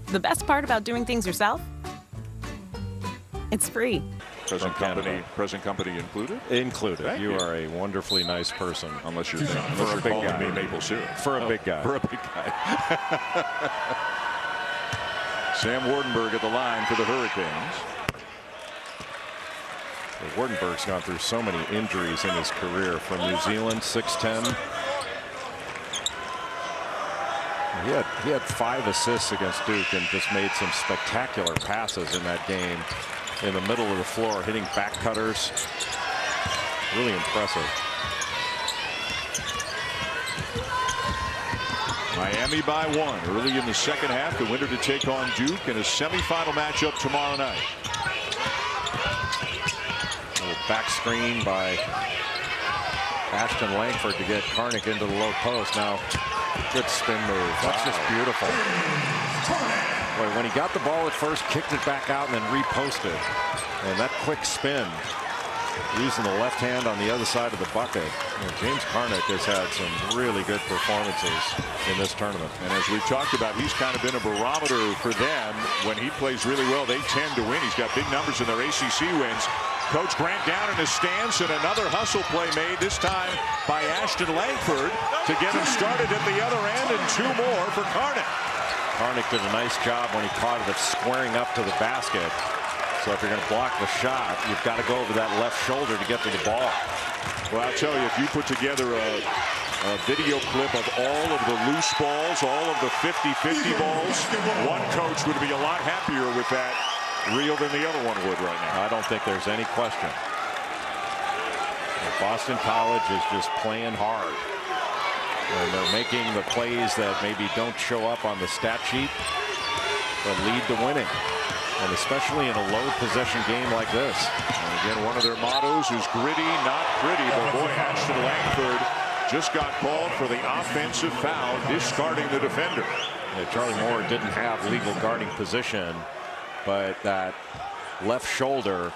The best part about doing things yourself? It's free. Present company included? Included. Thank You you. are a wonderfully nice person. Unless you're For a big calling guy. me maple syrup. For a big guy. For a big guy. Sam Wardenberg at the line for the Hurricanes. Wardenberg's gone through so many injuries in his career. From New Zealand, 6'10". He had 5 assists against Duke and just made some spectacular passes in that game in the middle of the floor, hitting back cutters. Really impressive. Miami by 1 early in the second half. The winner to take on Duke in a semifinal matchup tomorrow night. A little back screen by Ashton Langford to get Karnik into the low post. Now, good spin move. That's just beautiful. Boy, when he got the ball at first, kicked it back out and then reposted. And that quick spin, using the left hand on the other side of the bucket. James Karnik has had some really good performances in this tournament. And as we've talked about, he's kind of been a barometer for them. When he plays really well, they tend to win. He's got big numbers in their ACC wins. Coach Grant down in his stance, and another hustle play made, this time by Ashton Langford to get him started at the other end, and 2 more for Karnik. Karnik did a nice job when he caught it of squaring up to the basket. So if you're going to block the shot, you've got to go over that left shoulder to get to the ball. Well, I'll tell you, if you put together a video clip of all of the loose balls, all of the 50-50 balls, one coach would be a lot happier with that reel than the other one would right now. I don't think there's any question. Boston College is just playing hard. And they're making the plays that maybe don't show up on the stat sheet, but lead to winning. And especially in a low possession game like this. And again, one of their mottos is gritty, not pretty. But boy, Ashton Langford just got called for the offensive foul, discarding the defender. Yeah, Charlie Moore didn't have legal guarding position, but that left shoulder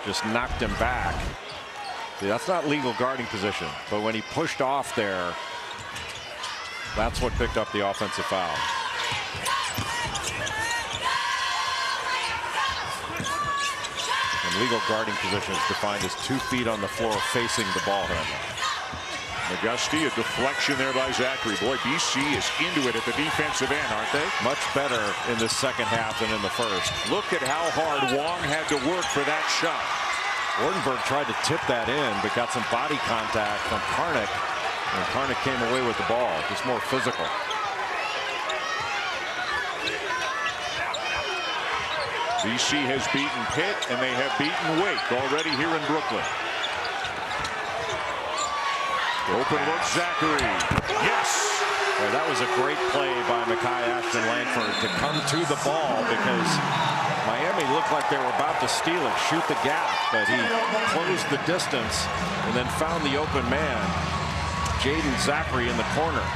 just knocked him back. See, that's not legal guarding position, but when he pushed off there, that's what picked up the offensive foul. And legal guarding position is defined as 2 feet on the floor facing the ball handler. McGusty, a deflection there by Zachary. Boy, BC is into it at the defensive end, aren't they? Much better in the second half than in the first. Look at how hard Wong had to work for that shot. Wardenberg tried to tip that in, but got some body contact from Karnik. And Karnik came away with the ball, just more physical. BC has beaten Pitt, and they have beaten Wake already here in Brooklyn. Open look, Zachary. Yes! Well, that was a great play by Mekhi Ashton Langford to come to the ball, because Miami looked like they were about to steal it, shoot the gap, but he closed the distance and then found the open man, Jaden Zachary, in the corner.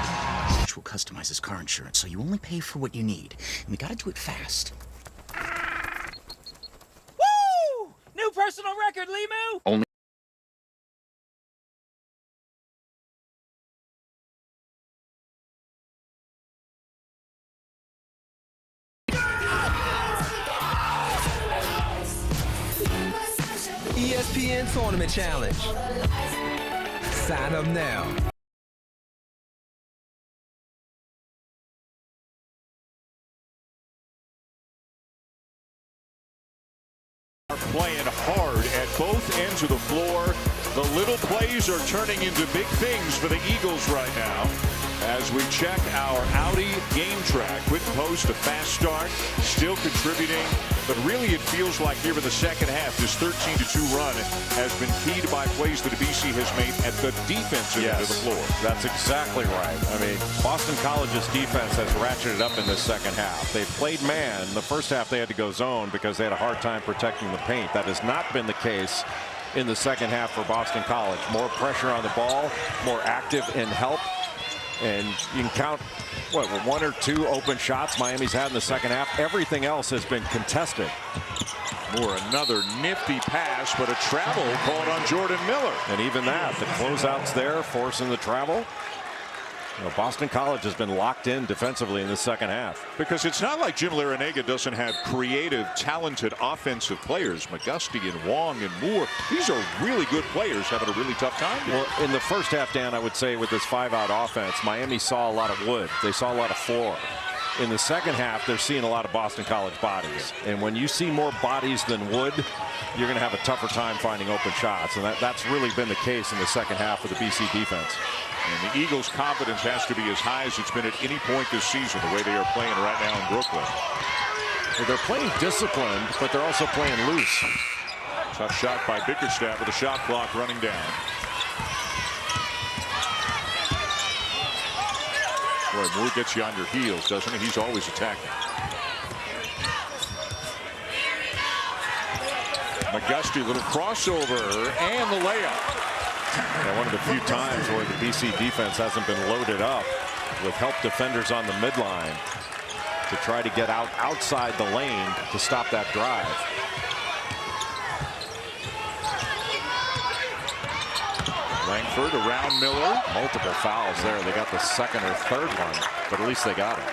Will customize his car insurance, so you only pay for what you need, and we gotta do it fast. Woo! New personal record, Limu! Only ESPN Tournament Challenge. Sign up now. Are playing hard at both ends of the floor. The little plays are turning into big things for the Eagles right now. As we check our Audi game track, Quinten Post, a fast start, still contributing, but really it feels like here in the second half, this 13-2 run has been keyed by plays that BC has made at the defensive end of the floor. That's exactly right. I mean, Boston College's defense has ratcheted up in this second half. They played man. The first half they had to go zone because they had a hard time protecting the paint. That has not been the case in the second half for Boston College. More pressure on the ball, more active in help. And you can count, what, 1 or 2 open shots Miami's had in the second half. Everything else has been contested. Moore, another nifty pass, but a travel called on Jordan Miller. And even that, the closeouts there, forcing the travel. You know, Boston College has been locked in defensively in the second half. Because it's not like Jim Larrañaga doesn't have creative, talented offensive players. McGusty and Wong and Moore, these are really good players having a really tough time here. Well, in the first half, Dan, I would say with this 5-out offense, Miami saw a lot of wood. They saw a lot of floor. In the second half, they're seeing a lot of Boston College bodies. And when you see more bodies than wood, you're going to have a tougher time finding open shots. And that's really been the case in the second half of the BC defense. And the Eagles' confidence has to be as high as it's been at any point this season, the way they are playing right now in Brooklyn. Well, they're playing disciplined, but they're also playing loose. Tough shot by Bickerstaff with the shot clock running down. Boy, Moore gets you on your heels, doesn't he? He's always attacking. McGusty, little crossover, and the layup. One of the few times where the BC defense hasn't been loaded up with help defenders on the midline to try to get outside the lane to stop that drive. Langford around Miller. Multiple fouls there. They got the second or third one, but at least they got it.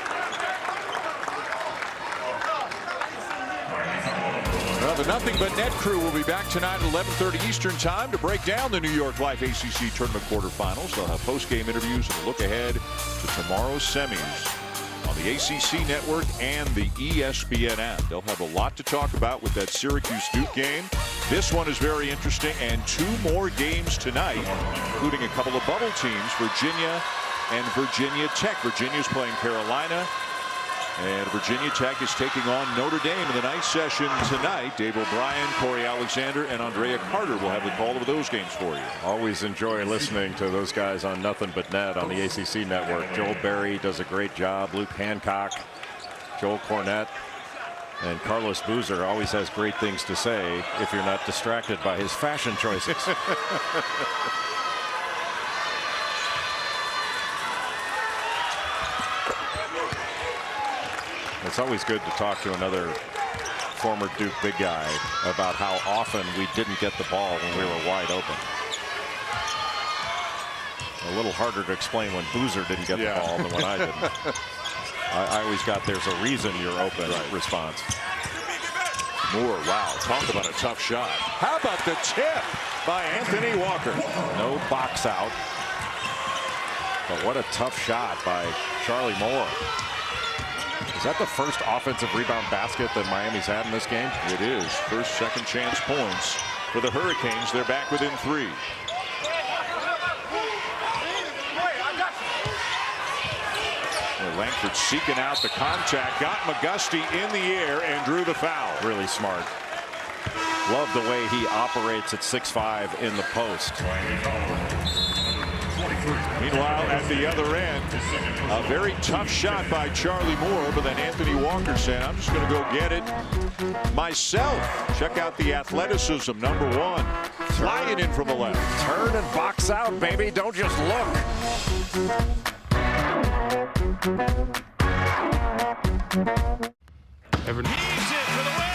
Well, the Nothing But Net crew will be back tonight at 11:30 Eastern time to break down the New York Life ACC Tournament quarterfinals. They'll have post-game interviews and a look ahead to tomorrow's semis on the ACC network and the ESPN app. They'll have a lot to talk about with that Syracuse-Duke game. This one is very interesting, and 2 more games tonight, including a couple of bubble teams, Virginia and Virginia Tech. Virginia's playing Carolina, and Virginia Tech is taking on Notre Dame in the night session tonight. Dave O'Brien, Corey Alexander, and Andrea Carter will have the call of those games for you. Always enjoy listening to those guys on Nothing But Net on the ACC network. Joel Berry does a great job. Luke Hancock, Joel Cornette, and Carlos Boozer always has great things to say if you're not distracted by his fashion choices. It's always good to talk to another former Duke big guy about how often we didn't get the ball when we were wide open. A little harder to explain when Boozer didn't get the ball than when I didn't. I always got "there's a reason you're open" response. Moore, wow, talk about a tough shot. How about the tip by Anthony Walker? No box out. But what a tough shot by Charlie Moore. Is that the first offensive rebound basket that Miami's had in this game? It is. First, second chance points for the Hurricanes. They're back within 3. Well, Langford seeking out the contact, got McGusty in the air and drew the foul. Really smart. Love the way he operates at 6'5" in the post. Meanwhile, at the other end, a very tough shot by Charlie Moore, but then Anthony Walker said, I'm just going to go get it myself. Check out the athleticism, #1. Flying in from the left. Turn and box out, baby. Don't just look. Everton heaves it for the win.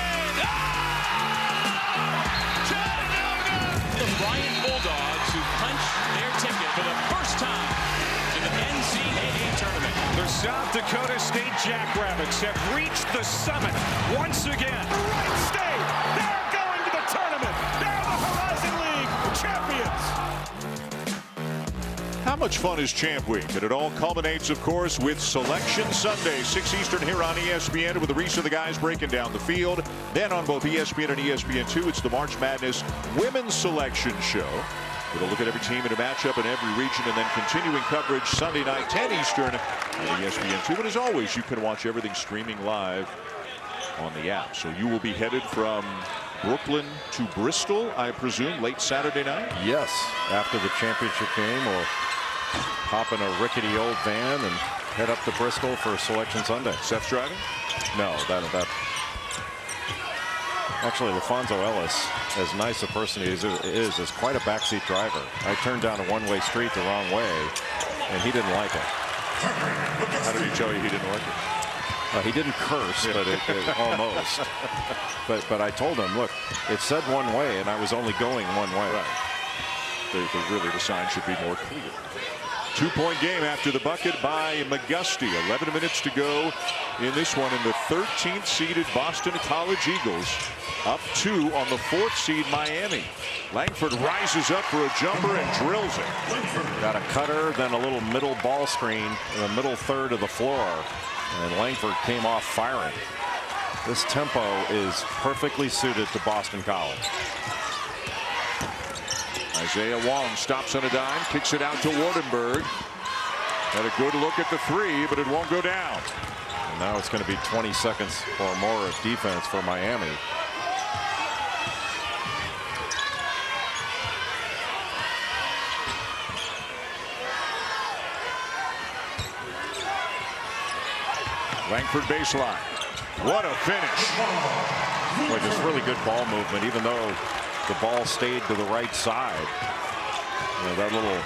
The Bryant Bulldogs, who punched their ticket for the first time in the NCAA tournament. The South Dakota State Jackrabbits have reached the summit once again. Wright State, they're going to the tournament. They're the Horizon League champions. How much fun is Champ Week? And it all culminates, of course, with Selection Sunday, 6 Eastern here on ESPN, with the Reese of the guys breaking down the field. Then on both ESPN and ESPN2, it's the March Madness Women's Selection Show. With a look at every team in a matchup in every region, and then continuing coverage Sunday night, 10 Eastern on ESPN2. And as always, you can watch everything streaming live on the app. So you will be headed from Brooklyn to Bristol, I presume, late Saturday night? Yes. After the championship game, we'll hop in a rickety old van and head up to Bristol for Selection Sunday. Seth's driving? No, that. Actually, LaFonso Ellis, as nice a person as he is quite a backseat driver. I turned down a one-way street the wrong way, and he didn't like it. How did he tell you he didn't like it? He didn't curse, but it almost. But I told him, look, it said one way, and I was only going one way. Right. Really, the sign should be more clear. 2-point game after the bucket by McGusty. 11 minutes to go in this one, and the 13th seeded Boston College Eagles up 2 on the 4th seed Miami. Langford rises up for a jumper and drills it. Got a cutter, then a little middle ball screen in the middle third of the floor, and Langford came off firing. This tempo is perfectly suited to Boston College. Isaiah Wong stops on a dime, kicks it out to Wardenberg. Had a good look at the 3, but it won't go down. And now it's going to be 20 seconds or more of defense for Miami. Langford baseline. What a finish. Boy, just really good ball movement, even though the ball stayed to the right side. You know, that little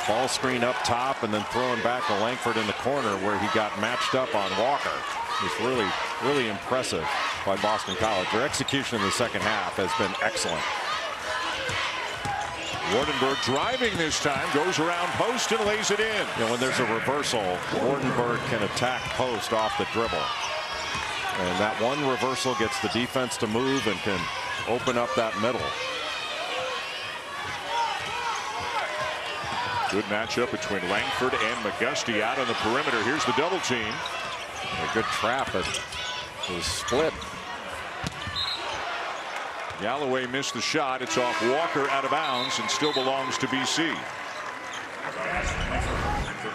ball screen up top and then throwing back to Langford in the corner where he got matched up on Walker. It's really, really impressive by Boston College. Their execution in the second half has been excellent. Wardenberg driving this time, goes around Post and lays it in. You know, when there's a reversal, Wardenberg can attack Post off the dribble. And that one reversal gets the defense to move and can open up that middle. Good matchup between Langford and McGusty out on the perimeter. Here's the double team. A good trap, but it was split. Galloway missed the shot. It's off Walker, out of bounds, and still belongs to BC.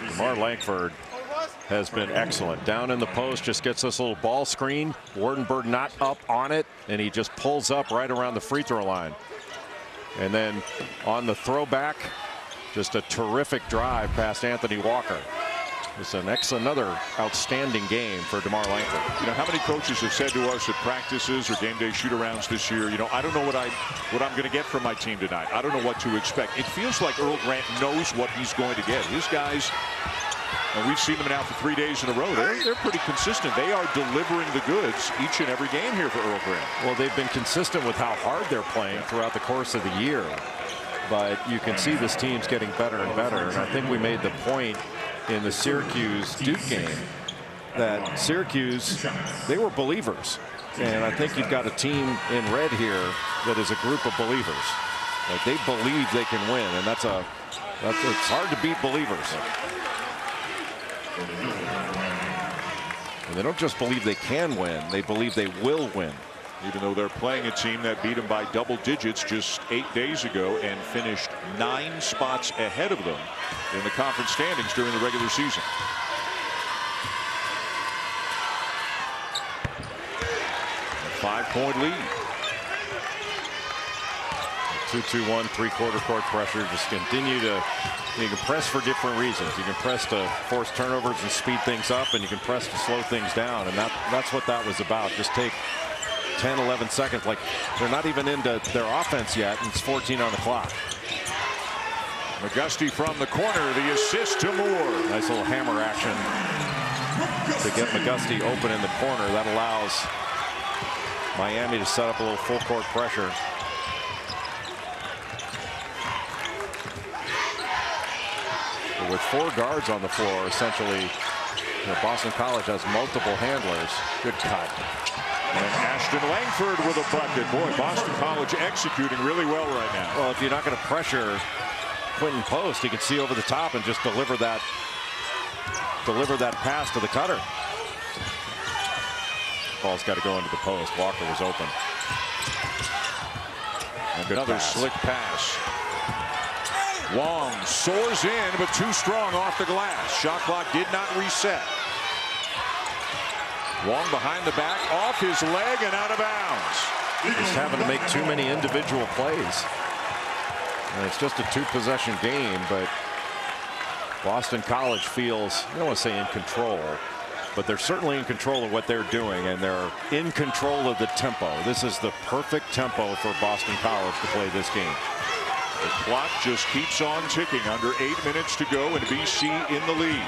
DeMar Langford has been excellent. Down in the post, just gets this little ball screen. Wardenberg not up on it, and he just pulls up right around the free throw line. And then on the throwback, just a terrific drive past Anthony Walker. It's another outstanding game for DeMar Langford. You know, how many coaches have said to us at practices or game day shoot-arounds this year, you know, I don't know what I'm going to get from my team tonight. I don't know what to expect. It feels like Earl Grant knows what he's going to get. His guys, and we've seen them now for 3 days in a row, they're pretty consistent. They are delivering the goods each and every game here for Earl Grant. Well, they've been consistent with how hard they're playing throughout the course of the year. But you can see this team's getting better and better. And I think we made the point in the Syracuse-Duke game that Syracuse, they were believers. And I think you've got a team in red here that is a group of believers. Like, they believe they can win, and it's hard to beat believers. And they don't just believe they can win, they believe they will win. Even though they're playing a team that beat them by double digits just 8 days ago and finished 9 spots ahead of them in the conference standings during the regular season. A 5-point lead. 2-2-1, three-quarter court pressure. Just continue to, you can press for different reasons. You can press to force turnovers and speed things up, and you can press to slow things down. And that's what that was about. Just take 10, 11 seconds. Like, they're not even into their offense yet, and it's 14 on the clock. McGusty from the corner, the assist to Moore. Nice little hammer action to get McGusty open in the corner. That allows Miami to set up a little full court pressure. But with 4 guards on the floor, essentially, Boston College has multiple handlers. Good cut. And Ashton Langford with a bucket. Boy, Boston College executing really well right now. Well, if you're not going to pressure Quinten Post, he can see over the top and just deliver that pass to the cutter. Ball's got to go into the post. Walker was open. Another slick pass. Wong soars in, but too strong off the glass. Shot clock did not reset. Wong behind the back, off his leg and out of bounds. Just having to make too many individual plays. And it's just a 2-possession game, but Boston College feels, I don't want to say in control, but they're certainly in control of what they're doing, and they're in control of the tempo. This is the perfect tempo for Boston College to play this game. The clock just keeps on ticking. Under 8 minutes to go, and BC in the lead.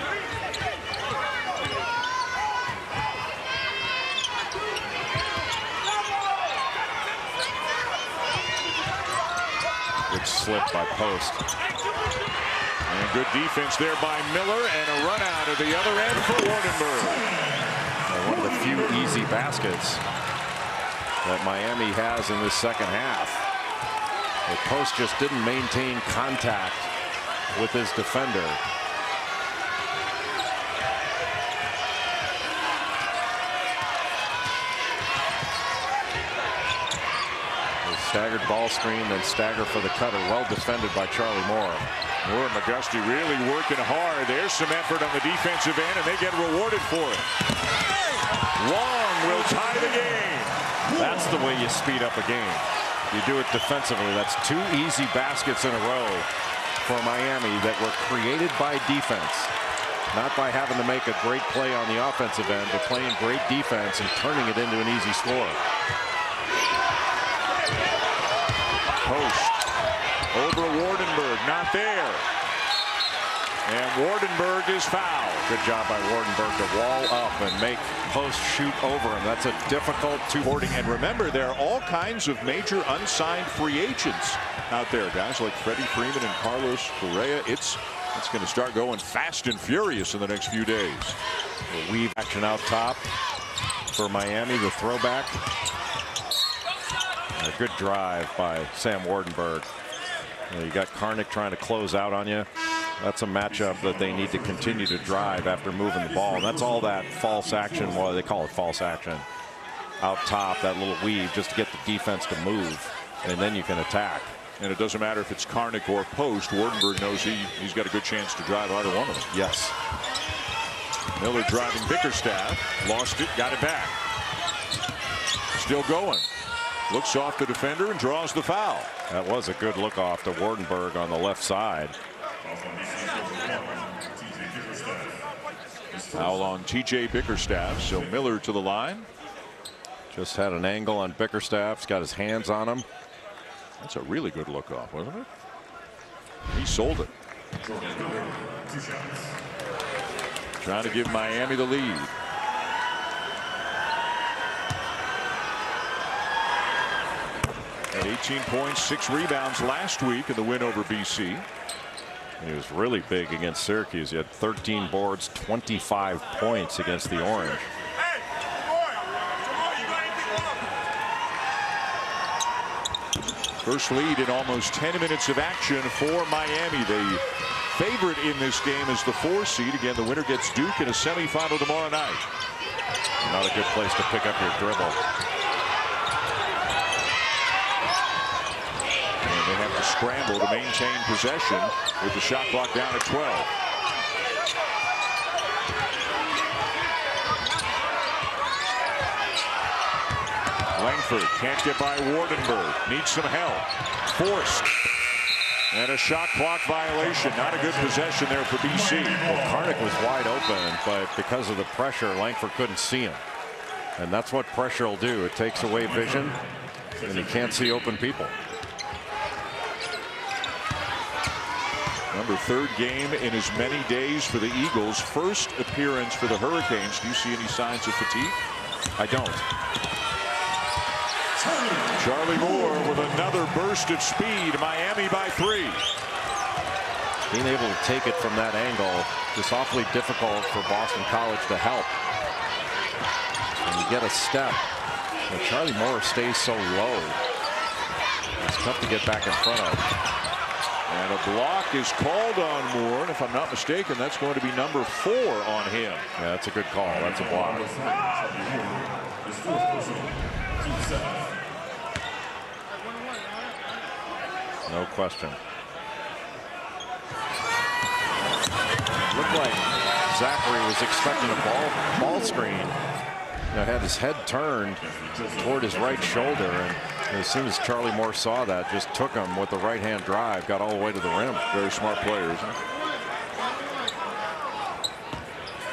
Good slip by Post. And good defense there by Miller, and a run out at the other end for Wardenberg. One of the few easy baskets that Miami has in this second half. The Post just didn't maintain contact with his defender. Staggered ball screen, then stagger for the cutter. Well defended by Charlie Moore. Kameron McGusty really working hard. There's some effort on the defensive end, and they get rewarded for it. Wong will tie the game. That's the way you speed up a game. You do it defensively. That's 2 easy baskets in a row for Miami that were created by defense. Not by having to make a great play on the offensive end, but playing great defense and turning it into an easy score. Post over Wardenberg, not there. And Wardenberg is fouled. Good job by Wardenberg to wall up and make Post shoot over him. That's a difficult two-boarding. And remember, there are all kinds of major unsigned free agents out there. Guys like Freddie Freeman and Carlos Correa. It's going to start going fast and furious in the next few days. The weave action out top for Miami, the throwback. A good drive by Sam Wardenberg. You got Karnick trying to close out on you. That's a matchup that they need to continue to drive after moving the ball. And that's all that false action, well, they call it false action. Out top, that little weave just to get the defense to move. And then you can attack. And it doesn't matter if it's Karnick or Post. Wardenberg knows he's got a good chance to drive either one of them. Yes. Miller driving Bickerstaff. Lost it, got it back. Still going. Looks off the defender and draws the foul. That was a good look off to Wardenberg on the left side. Foul on TJ Bickerstaff. So Miller to the line. Just had an angle on Bickerstaff. He's got his hands on him. That's a really good look off, wasn't it? He sold it. Trying to give Miami the lead. At 18 points, 6 rebounds last week in the win over BC. He was really big against Syracuse. He had 13 boards, 25 points against the Orange. First lead in almost 10 minutes of action for Miami. The favorite in this game is the 4 seed. Again, the winner gets Duke in a semifinal tomorrow night. Not a good place to pick up your dribble. And they have to scramble to maintain possession with the shot clock down at 12. Langford can't get by Wardenberg. Needs some help. Forced. And a shot clock violation. Not a good possession there for BC. Well, Karnick was wide open, but because of the pressure, Langford couldn't see him. And that's what pressure will do. It takes away vision, and you can't see open people. Number 3rd game in as many days for the Eagles. First appearance for the Hurricanes. Do you see any signs of fatigue? I don't. Charlie Moore with another burst of speed. Miami by 3. Being able to take it from that angle is awfully difficult for Boston College to help. When you get a step, but Charlie Moore stays so low. It's tough to get back in front of. And a block is called on Moore, and if I'm not mistaken, that's going to be number 4 on him. Yeah, that's a good call. That's a block. No question. Looked like Zachary was expecting a ball screen. Had his head turned toward his right shoulder, and as soon as Charlie Moore saw that, just took him with the right-hand drive, got all the way to the rim. Very smart players.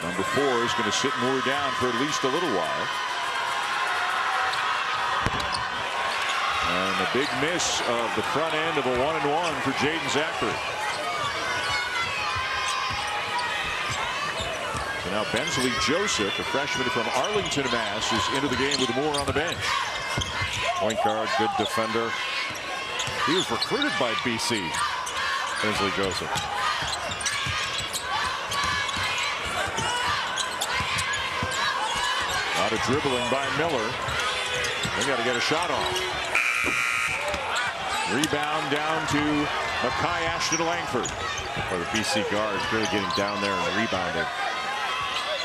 Number 4 is going to sit Moore down for at least a little while. And a big miss of the front end of a 1-and-1 for Jaden Zachary. So now Bensley Joseph, a freshman from Arlington, Mass, is into the game with Moore on the bench. Point guard, good defender. He was recruited by BC. Bensley Joseph. A lot of dribbling by Miller. They got to get a shot off. Rebound down to Makai Ashton Langford. For the BC guards really getting down there and rebounding.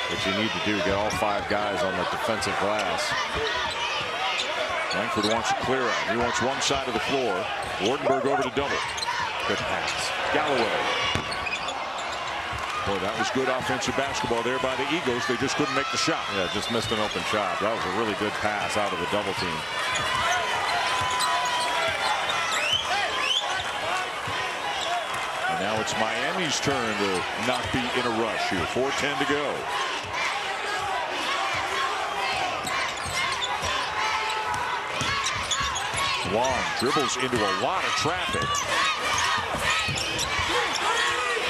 What you need to do, get all 5 guys on the defensive glass. Langford wants to clear out. He wants one side of the floor. Wardenberg over to double. Good pass. Galloway. Boy, that was good offensive basketball there by the Eagles. They just couldn't make the shot. Yeah, just missed an open shot. That was a really good pass out of the double team. And now it's Miami's turn to not be in a rush here. 4:10 to go. Wong dribbles into a lot of traffic.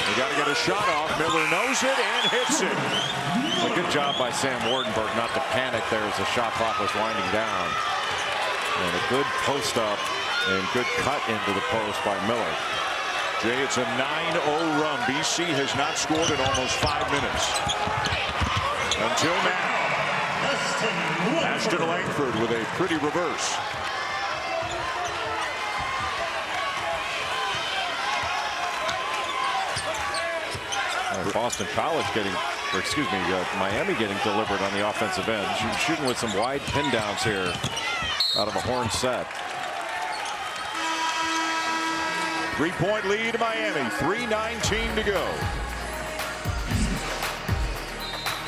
They got to get a shot off. Miller knows it and hits it. A good job by Sam Wardenberg not to panic there as the shot clock was winding down. And a good post up and good cut into the post by Miller. Jay, it's a 9-0 run. BC has not scored in almost 5 minutes. Until now. Ashton Langford with a pretty reverse. Boston College getting, or excuse me, Miami getting delivered on the offensive end. Shooting with some wide pin downs here out of a horn set. 3-point lead Miami, 3:19 to go.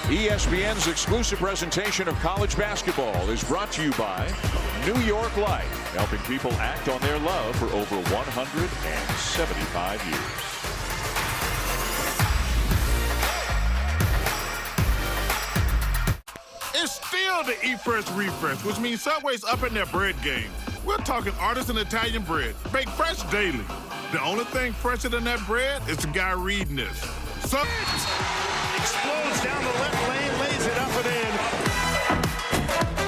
ESPN's exclusive presentation of college basketball is brought to you by New York Life, helping people act on their love for over 175 years. It's still the Eat Fresh Refresh, which means Subway's up in their bread game. We're talking artisan Italian bread, baked fresh daily. The only thing fresher than that bread is the guy reading this. Explodes down the left lane, lays it up and in.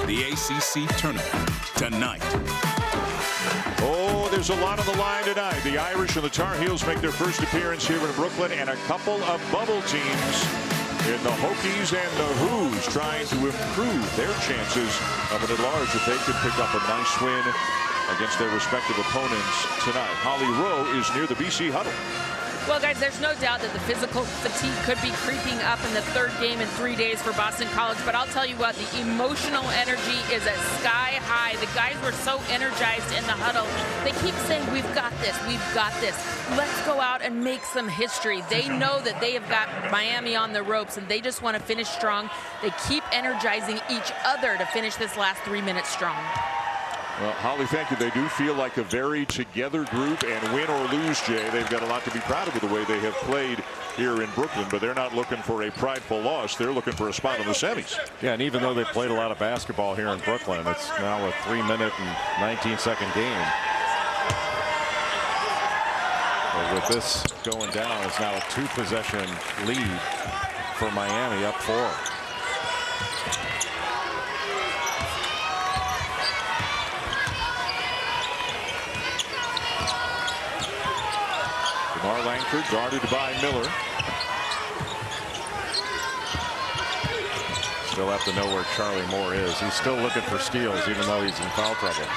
The ACC tournament tonight. Oh, there's a lot on the line tonight. The Irish and the Tar Heels make their first appearance here in Brooklyn, and a couple of bubble teams in the Hokies and the Who's trying to improve their chances of an at-large if they could pick up a nice win against their respective opponents tonight. Holly Rowe is near the BC huddle. Well, guys, there's no doubt that the physical fatigue could be creeping up in the 3rd game in 3 days for Boston College. But I'll tell you what, the emotional energy is at sky high. The guys were so energized in the huddle. They keep saying, we've got this, we've got this. Let's go out and make some history. They know that they have got Miami on the ropes, and they just want to finish strong. They keep energizing each other to finish this last 3 minutes strong. Well, Holly, thank you. They do feel like a very together group, and win or lose, Jay, they've got a lot to be proud of with the way they have played here in Brooklyn, but they're not looking for a prideful loss. They're looking for a spot in the semis. Yeah, and even though they played a lot of basketball here in Brooklyn, it's now a 3-minute and 19-second game. But with this going down, it's now a 2-possession lead for Miami, up 4. DeMar Langford guarded by Miller. Still have to know where Charlie Moore is. He's still looking for steals, even though he's in foul trouble.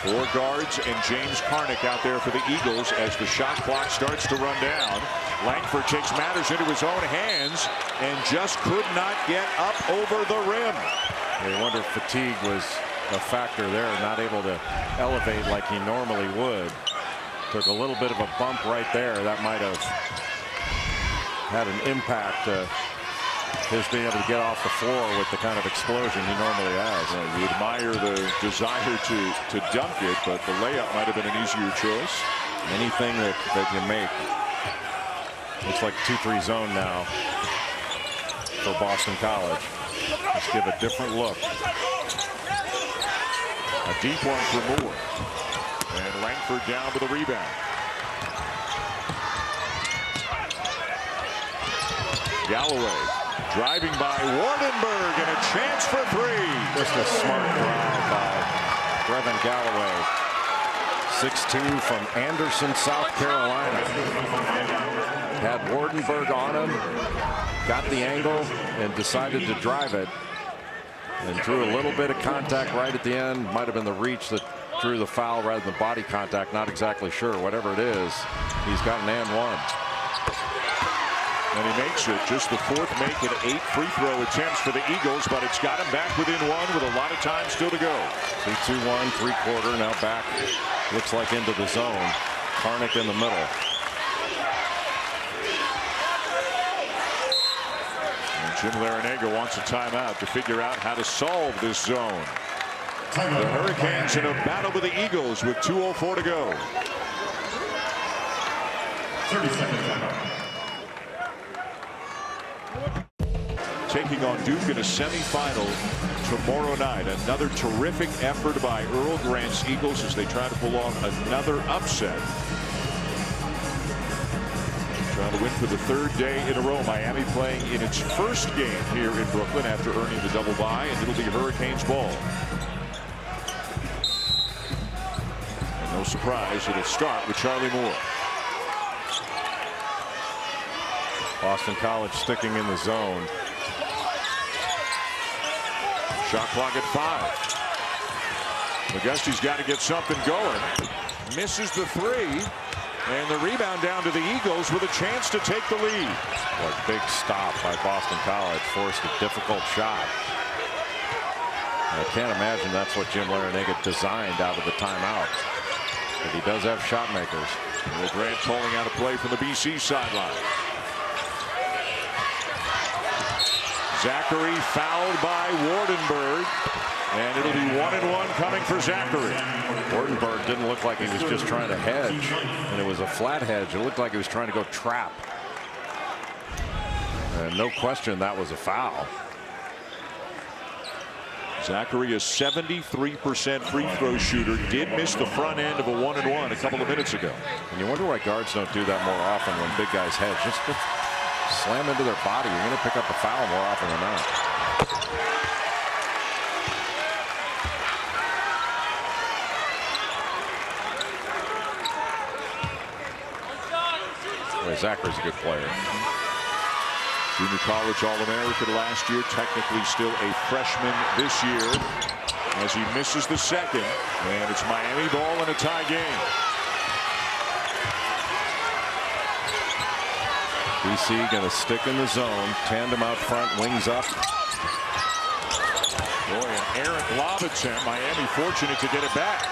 4 guards and James Karnick out there for the Eagles as the shot clock starts to run down. Langford takes matters into his own hands and just could not get up over the rim. I wonder if fatigue was a factor there, not able to elevate like he normally would. Took a little bit of a bump right there. That might have had an impact. His being able to get off the floor with the kind of explosion he normally has. You admire the desire to dunk it, but the layup might have been an easier choice. Anything that you make. Looks like 2-3 zone now for Boston College. Let's give a different look. A deep one for Moore. And Langford down with a rebound. Galloway driving by Wardenberg and a chance for three. Just a smart drive by Brevin Galloway. 6'2" from Anderson, South Carolina. Had Wardenberg on him, got the angle, and decided to drive it. And drew a little bit of contact right at the end. Might have been the reach that drew the foul rather than body contact. Not exactly sure. Whatever it is, he's got an and one. And he makes it just the fourth make in 8 free throw attempts for the Eagles, but it's got him back within one with a lot of time still to go. 3-2-1, three-quarter, now back, looks like into the zone. Karnick in the middle. And Jim Larinaga wants a timeout to figure out how to solve this zone. The Hurricanes in a battle with the Eagles with 2:04 to go. 30-second timeout. Taking on Duke in a semifinal tomorrow night. Another terrific effort by Earl Grant's Eagles as they try to pull off another upset. Trying to win for the third day in a row. Miami playing in its first game here in Brooklyn after earning the double bye, and it'll be Hurricanes ball. And no surprise, it'll start with Charlie Moore. Boston College sticking in the zone. Shot clock at 5. McGusty's got to get something going. Misses the three. And the rebound down to the Eagles with a chance to take the lead. What a big stop by Boston College. Forced a difficult shot. I can't imagine that's what Jim Larinaga designed out of the timeout. But he does have shot makers. And Grant calling out a play from the BC sideline. Zachary fouled by Wardenberg, and it'll be 1-1 coming for Zachary. Wardenberg didn't look like he was just trying to hedge, and it was a flat hedge. It looked like he was trying to go trap. And no question that was a foul. Zachary, a 73% free throw shooter, did miss the front end of a 1-1 a couple of minutes ago. And you wonder why guards don't do that more often when big guys hedge. Just slam into their body. You're going to pick up a foul more often than not. Well, Zachary's a good player. Junior college All-American last year, technically still a freshman this year as he misses the second, and it's Miami ball in a tie game. BC going to stick in the zone. Tandem out front, wings up. Boy, an errant lob attempt. Miami fortunate to get it back.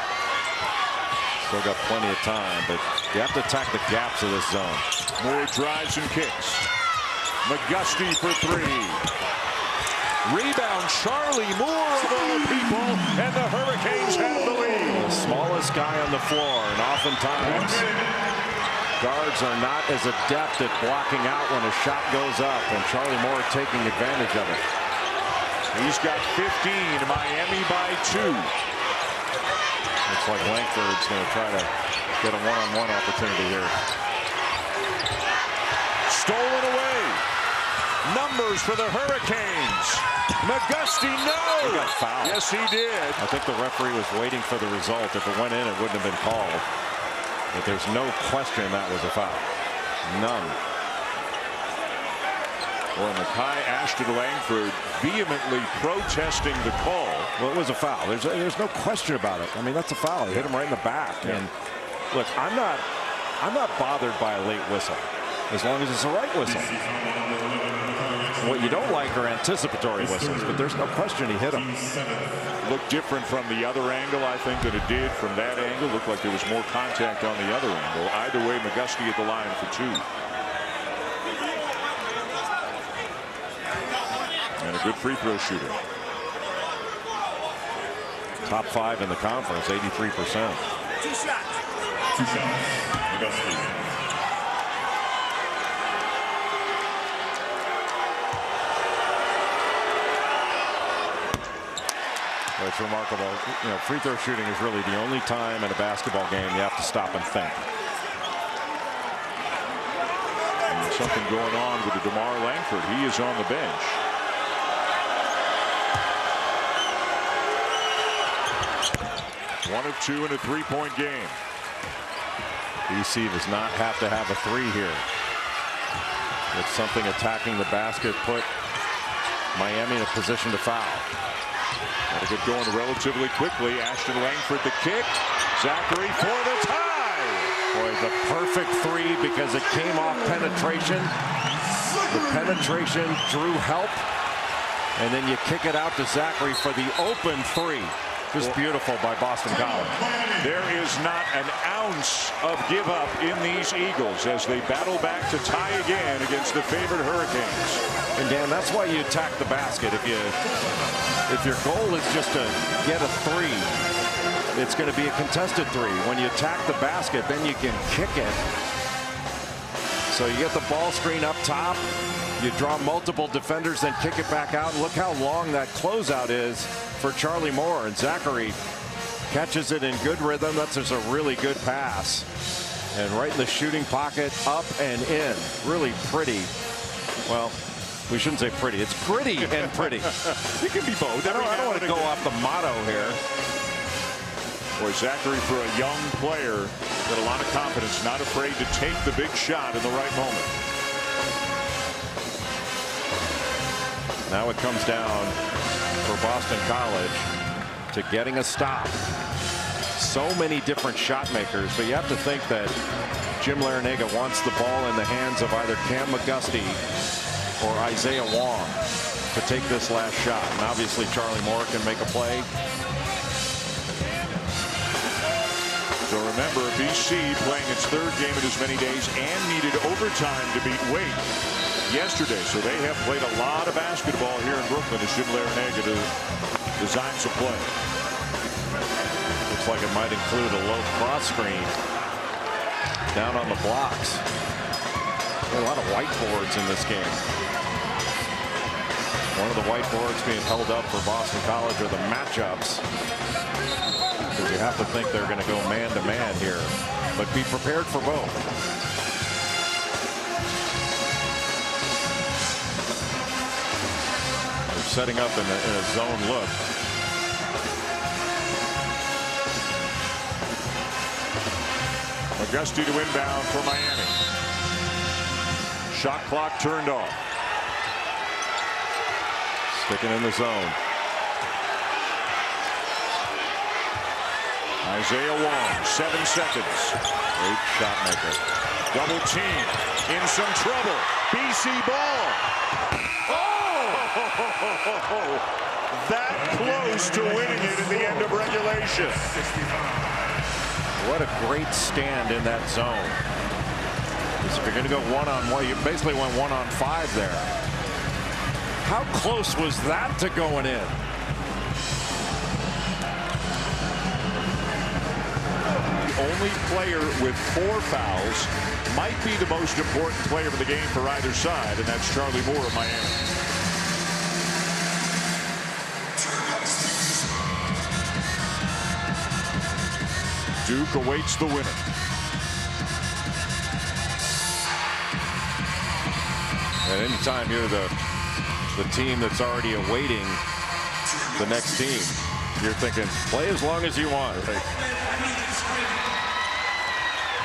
Still got plenty of time, but you have to attack the gaps of this zone. Moore drives and kicks. McGusty for three. Rebound, Charlie Moore of all people, and the Hurricanes have the lead. The smallest guy on the floor, and oftentimes guards are not as adept at blocking out when a shot goes up, and Charlie Moore taking advantage of it. He's got 15, Miami by 2. Looks like Langford's going to try to get a one-on-one opportunity here. Stolen away. Numbers for the Hurricanes. McGusty, no! He got fouled. Yes, he did. I think the referee was waiting for the result. If it went in, it wouldn't have been called. But there's no question that was a foul. None. Or Makai Ashton Langford vehemently protesting the call. Well, it was a foul. There's no question about it. I mean, that's a foul. He hit him right in the back. Yeah. And look, I'm not bothered by a late whistle as long as it's the right whistle. What you don't like are anticipatory whistles, but there's no question he hit him. Looked different from the other angle, I think, than it did from that angle. Looked like there was more contact on the other angle. Either way, McGusty at the line for 2. And a good free throw shooter. Top 5 in the conference, 83%. 2 shots. 2 shots. McGusty. It's remarkable. You know, free throw shooting is really the only time in a basketball game you have to stop and think. And there's something going on with the DeMar Langford. He is on the bench. One of two in a three-point game. BC does not have to have a three here. It's something attacking the basket, put Miami in a position to foul. Got to get going relatively quickly. Ashton Langford the kick. Zachary for the tie. Boy, the perfect three because it came off penetration. The penetration drew help. And then you kick it out to Zachary for the open three. Just beautiful by Boston College. There is not an ounce of give up in these Eagles as they battle back to tie again against the favored Hurricanes. And Dan, that's why you attack the basket. If your goal is just to get a three, it's going to be a contested three. When you attack the basket, then you can kick it. So you get the ball screen up top, you draw multiple defenders, then kick it back out. Look how long that closeout is for Charlie Moore, and Zachary catches it in good rhythm. That's just a really good pass, and right in the shooting pocket, up and in. Really pretty. Well, we shouldn't say pretty. It's pretty and pretty. It can be both. I don't want to go off the motto here. Boy, Zachary, for a young player, got a lot of confidence, not afraid to take the big shot in the right moment. Now it comes down for Boston College to getting a stop. So many different shot makers, but you have to think that Jim Larrañaga wants the ball in the hands of either Kameron McGusty or Isaiah Wong to take this last shot. And obviously Charlie Moore can make a play. So remember, BC playing its third game in as many days and needed overtime to beat Wake yesterday. So they have played a lot of basketball here in Brooklyn as Jim Larrañaga designs a play. Looks like it might include a low cross screen down on the blocks. A lot of whiteboards in this game. One of the whiteboards being held up for Boston College are the matchups. Because you have to think they're going to go man-to-man here. But be prepared for both. They're setting up in a zone look. McGusty to inbound for Miami. Shot clock turned off. Sticking in the zone. Isaiah Wong, 7 seconds. Great shot maker. Double team. In some trouble. BC ball. Oh! That close to winning it at the end of regulation. What a great stand in that zone. Because if you're going to go one-on-one, you basically went 1-on-5 there. How close was that to going in? Only player with 4 fouls, might be the most important player for the game for either side, and that's Charlie Moore of Miami. Duke awaits the winner. And anytime you're the team that's already awaiting the next team, you're thinking, play as long as you want. Right?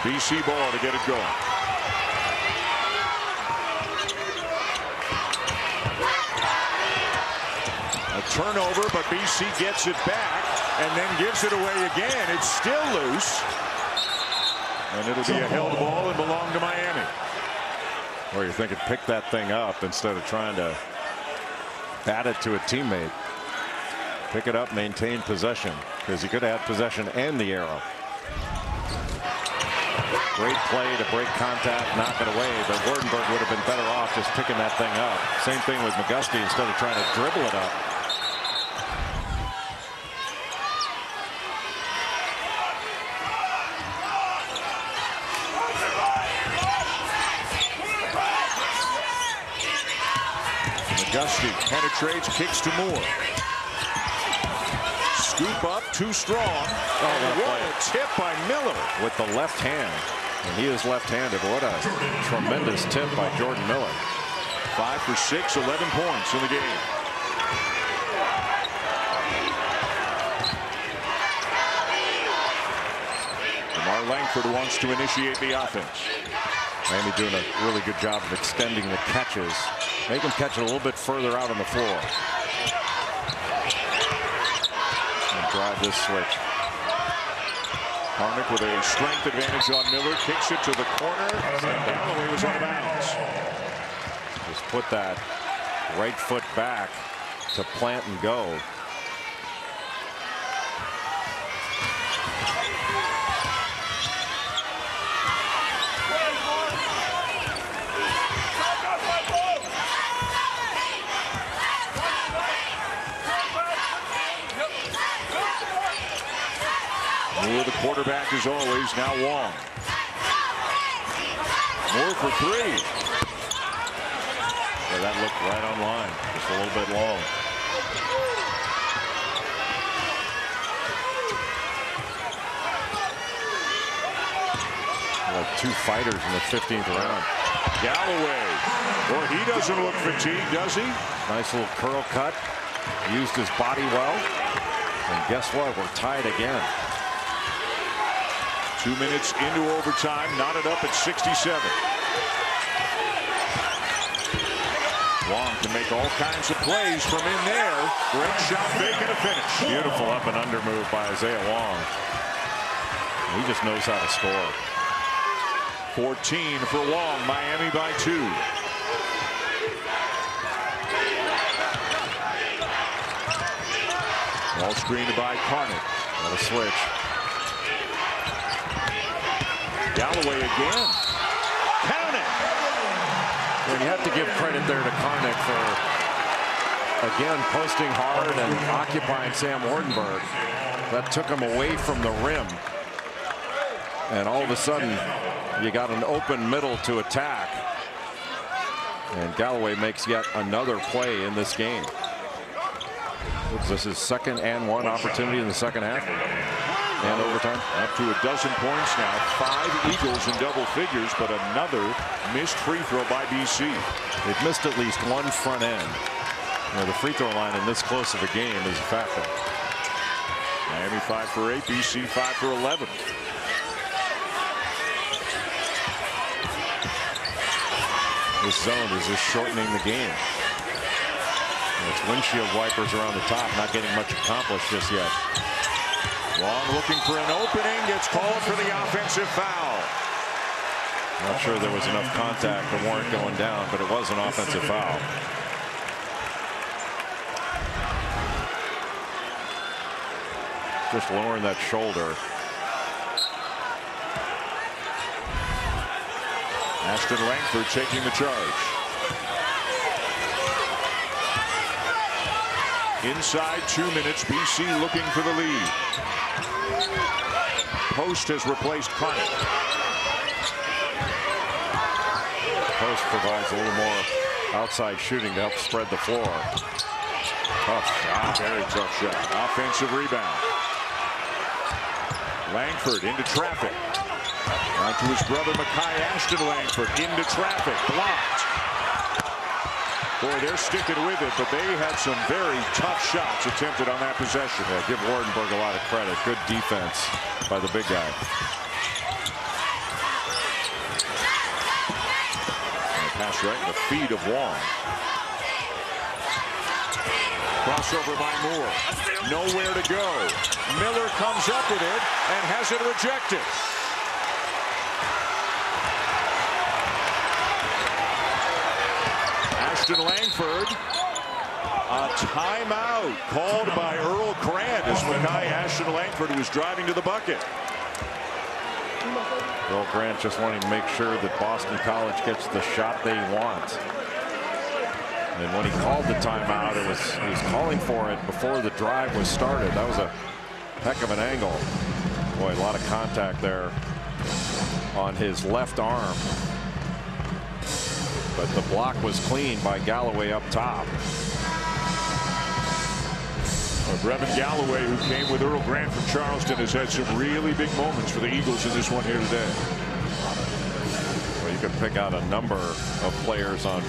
BC ball to get it going. A turnover, but BC gets it back and then gives it away again. It's still loose. And it'll be a held ball and belong to Miami. Or you're thinking, pick that thing up instead of trying to bat it to a teammate. Pick it up, maintain possession, because you could have had possession and the arrow. Great play to break contact, knock it away, but Wardenberg would have been better off just picking that thing up. Same thing with McGusty instead of trying to dribble it up. McGusty penetrates, kicks to Moore. Scoop up, too strong. Oh, what a tip by Miller. With the left hand. And he is left-handed. What a tremendous tip by Jordan Miller. 5 for 6, 11 points in the game. Lamar Langford wants to initiate the offense. Miami doing a really good job of extending the catches. Make him catch it a little bit further out on the floor. And drive this switch. Harnick with a strength advantage on Miller. Kicks it to the corner. And Galloway was out of bounds. Just put that right foot back to plant and go. Moore, the quarterback as always, now Wong. Moore for 3. Yeah, that looked right on line, just a little bit long. Like 2 fighters in the 15th round. Galloway. Boy, he doesn't look fatigued, does he? Nice little curl cut. Used his body well. And guess what? We're tied again. 2 minutes into overtime, knotted up at 67. Wong can make all kinds of plays from in there. Great shot, making a finish. Beautiful up and under move by Isaiah Wong. He just knows how to score. 14 for Wong, Miami by 2. Ball screened by Carnick. What a switch. Galloway again. Count it. And you have to give credit there to Carnick for, again, posting hard and occupying Sam Wardenberg. That took him away from the rim. And all of a sudden, you got an open middle to attack. And Galloway makes yet another play in this game. This is second and 1 opportunity in the second half. And overtime. Up to a dozen points now. 5 Eagles in double figures, but another missed free throw by BC. They've missed at least one front end. You know, the free throw line in this close of a game is a factor. Miami 5 for 8, BC 5 for 11. This zone is just shortening the game. It's windshield wipers around the top, not getting much accomplished just yet. Wong looking for an opening, gets called for the offensive foul. Not sure there was enough contact to warrant going down, but it was an offensive foul. Just lowering that shoulder. Ashton Langford taking the charge. Inside 2 minutes, BC looking for the lead. Post has replaced Carnick. Post provides a little more outside shooting to help spread the floor. Tough shot, very tough shot. Offensive rebound. Langford into traffic. On to his brother Mekhi Ashton Langford into traffic, blocked. Boy, they're sticking with it, but they had some very tough shots attempted on that possession. Yeah, give Wardenberg a lot of credit. Good defense by the big guy. And pass right in the feet of Wong. Crossover by Moore. Nowhere to go. Miller comes up with it and has it rejected. Ashton Langford, a timeout called by Earl Grant as Mekhi Ashton Langford, who was driving to the bucket. Earl Grant just wanting to make sure that Boston College gets the shot they want. And when he called the timeout, he was calling for it before the drive was started. That was a heck of an angle. Boy, a lot of contact there on his left arm. But the block was clean by Galloway up top. Brevin Galloway, who came with Earl Grant from Charleston, has had some really big moments for the Eagles in this one here today. Well, you can pick out a number of players on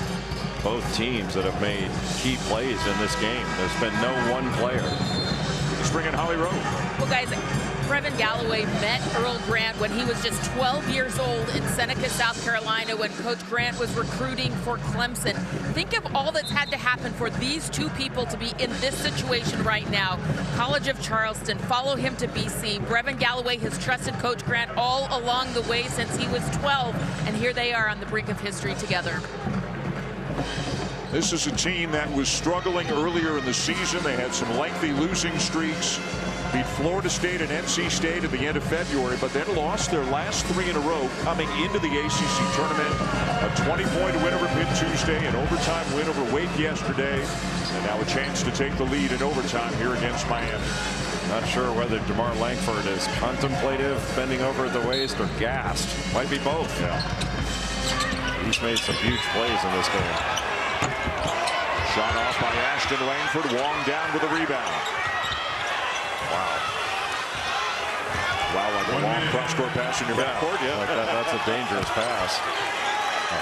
both teams that have made key plays in this game. There's been no one player. Let's bring in Holly Rowe. Well, guys, Brevin Galloway met Earl Grant when he was just 12 years old in Seneca, South Carolina, when Coach Grant was recruiting for Clemson. Think of all that's had to happen for these two people to be in this situation right now. College of Charleston, follow him to BC. Brevin Galloway has trusted Coach Grant all along the way since he was 12, and here they are on the brink of history together. This is a team that was struggling earlier in the season. They had some lengthy losing streaks. Beat Florida State and NC State at the end of February, but then lost their last 3 in a row coming into the ACC tournament. A 20-point win over Pitt Tuesday, an overtime win over Wake yesterday, and now a chance to take the lead in overtime here against Miami. Not sure whether DeMar Langford is contemplative, bending over at the waist, or gassed. Might be both. Yeah. He's made some huge plays in this game. Shot off by Ashton Langford. Wong down with a rebound. Wow. Wow, like a long cross-court pass in your backcourt. Yeah, like that, that's a dangerous pass. A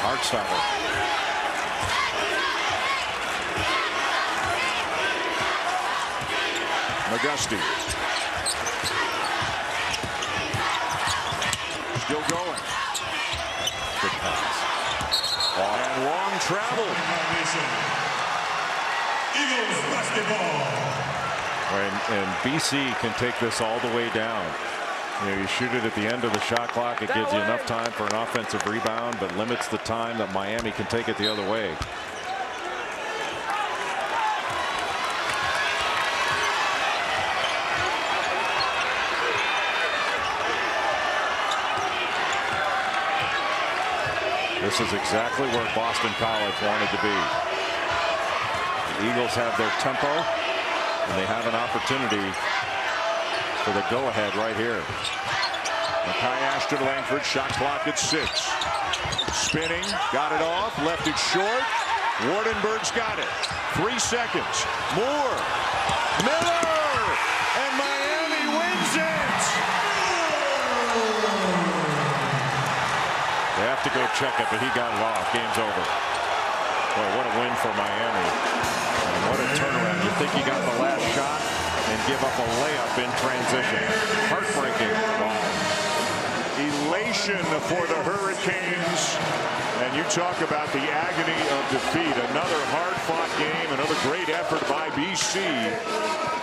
heart stopper. McGusty. Still going. Good pass. And Wong traveled. Eagles basketball. And BC can take this all the way down. You know, you shoot it at the end of the shot clock. It gives you enough time for an offensive rebound, but limits the time that Miami can take it the other way. This is exactly where Boston College wanted to be. The Eagles have their tempo, and they have an opportunity for the go-ahead right here. Makai Ashton Langford, shot clock at 6. Spinning, got it off, left it short. Wardenberg's got it. 3 seconds. Moore. Miller! And Miami wins it! They have to go check it, but he got it off. Game's over. Boy, what a win for Miami. And what a turnaround. You think you got the last shot and give up a layup in transition. Heartbreaking. Wow. Elation for the Hurricanes. And you talk about the agony of defeat. Another hard-fought game, another great effort by BC.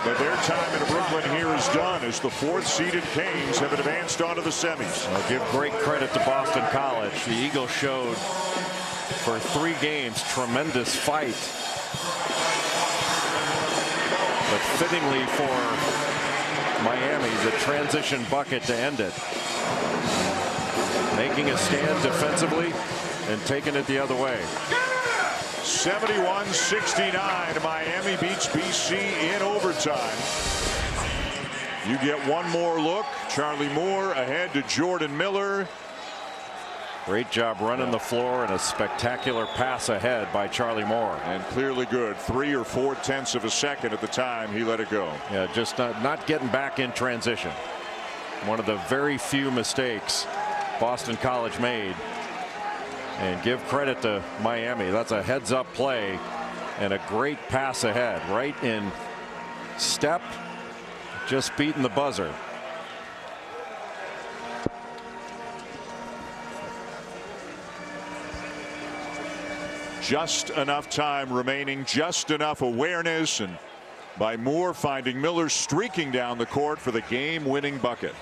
But their time in Brooklyn here is done as the 4th-seeded Canes have advanced onto the semis. I'll give great credit to Boston College. The Eagles showed for 3 games tremendous fight. But fittingly for Miami, the transition bucket to end it. Making a stand defensively and taking it the other way. 71-69. Miami beats BC in overtime. You get one more look. Charlie Moore ahead to Jordan Miller. Great job running the floor and a spectacular pass ahead by Charlie Moore. And clearly good. 3 or 4/10 of a second at the time he let it go. Yeah, just not getting back in transition. One of the very few mistakes Boston College made. And give credit to Miami. That's a heads-up play and a great pass ahead. Right in step, just beating the buzzer. Just enough time remaining, just enough awareness, and by Moore finding Miller streaking down the court for the game-winning bucket.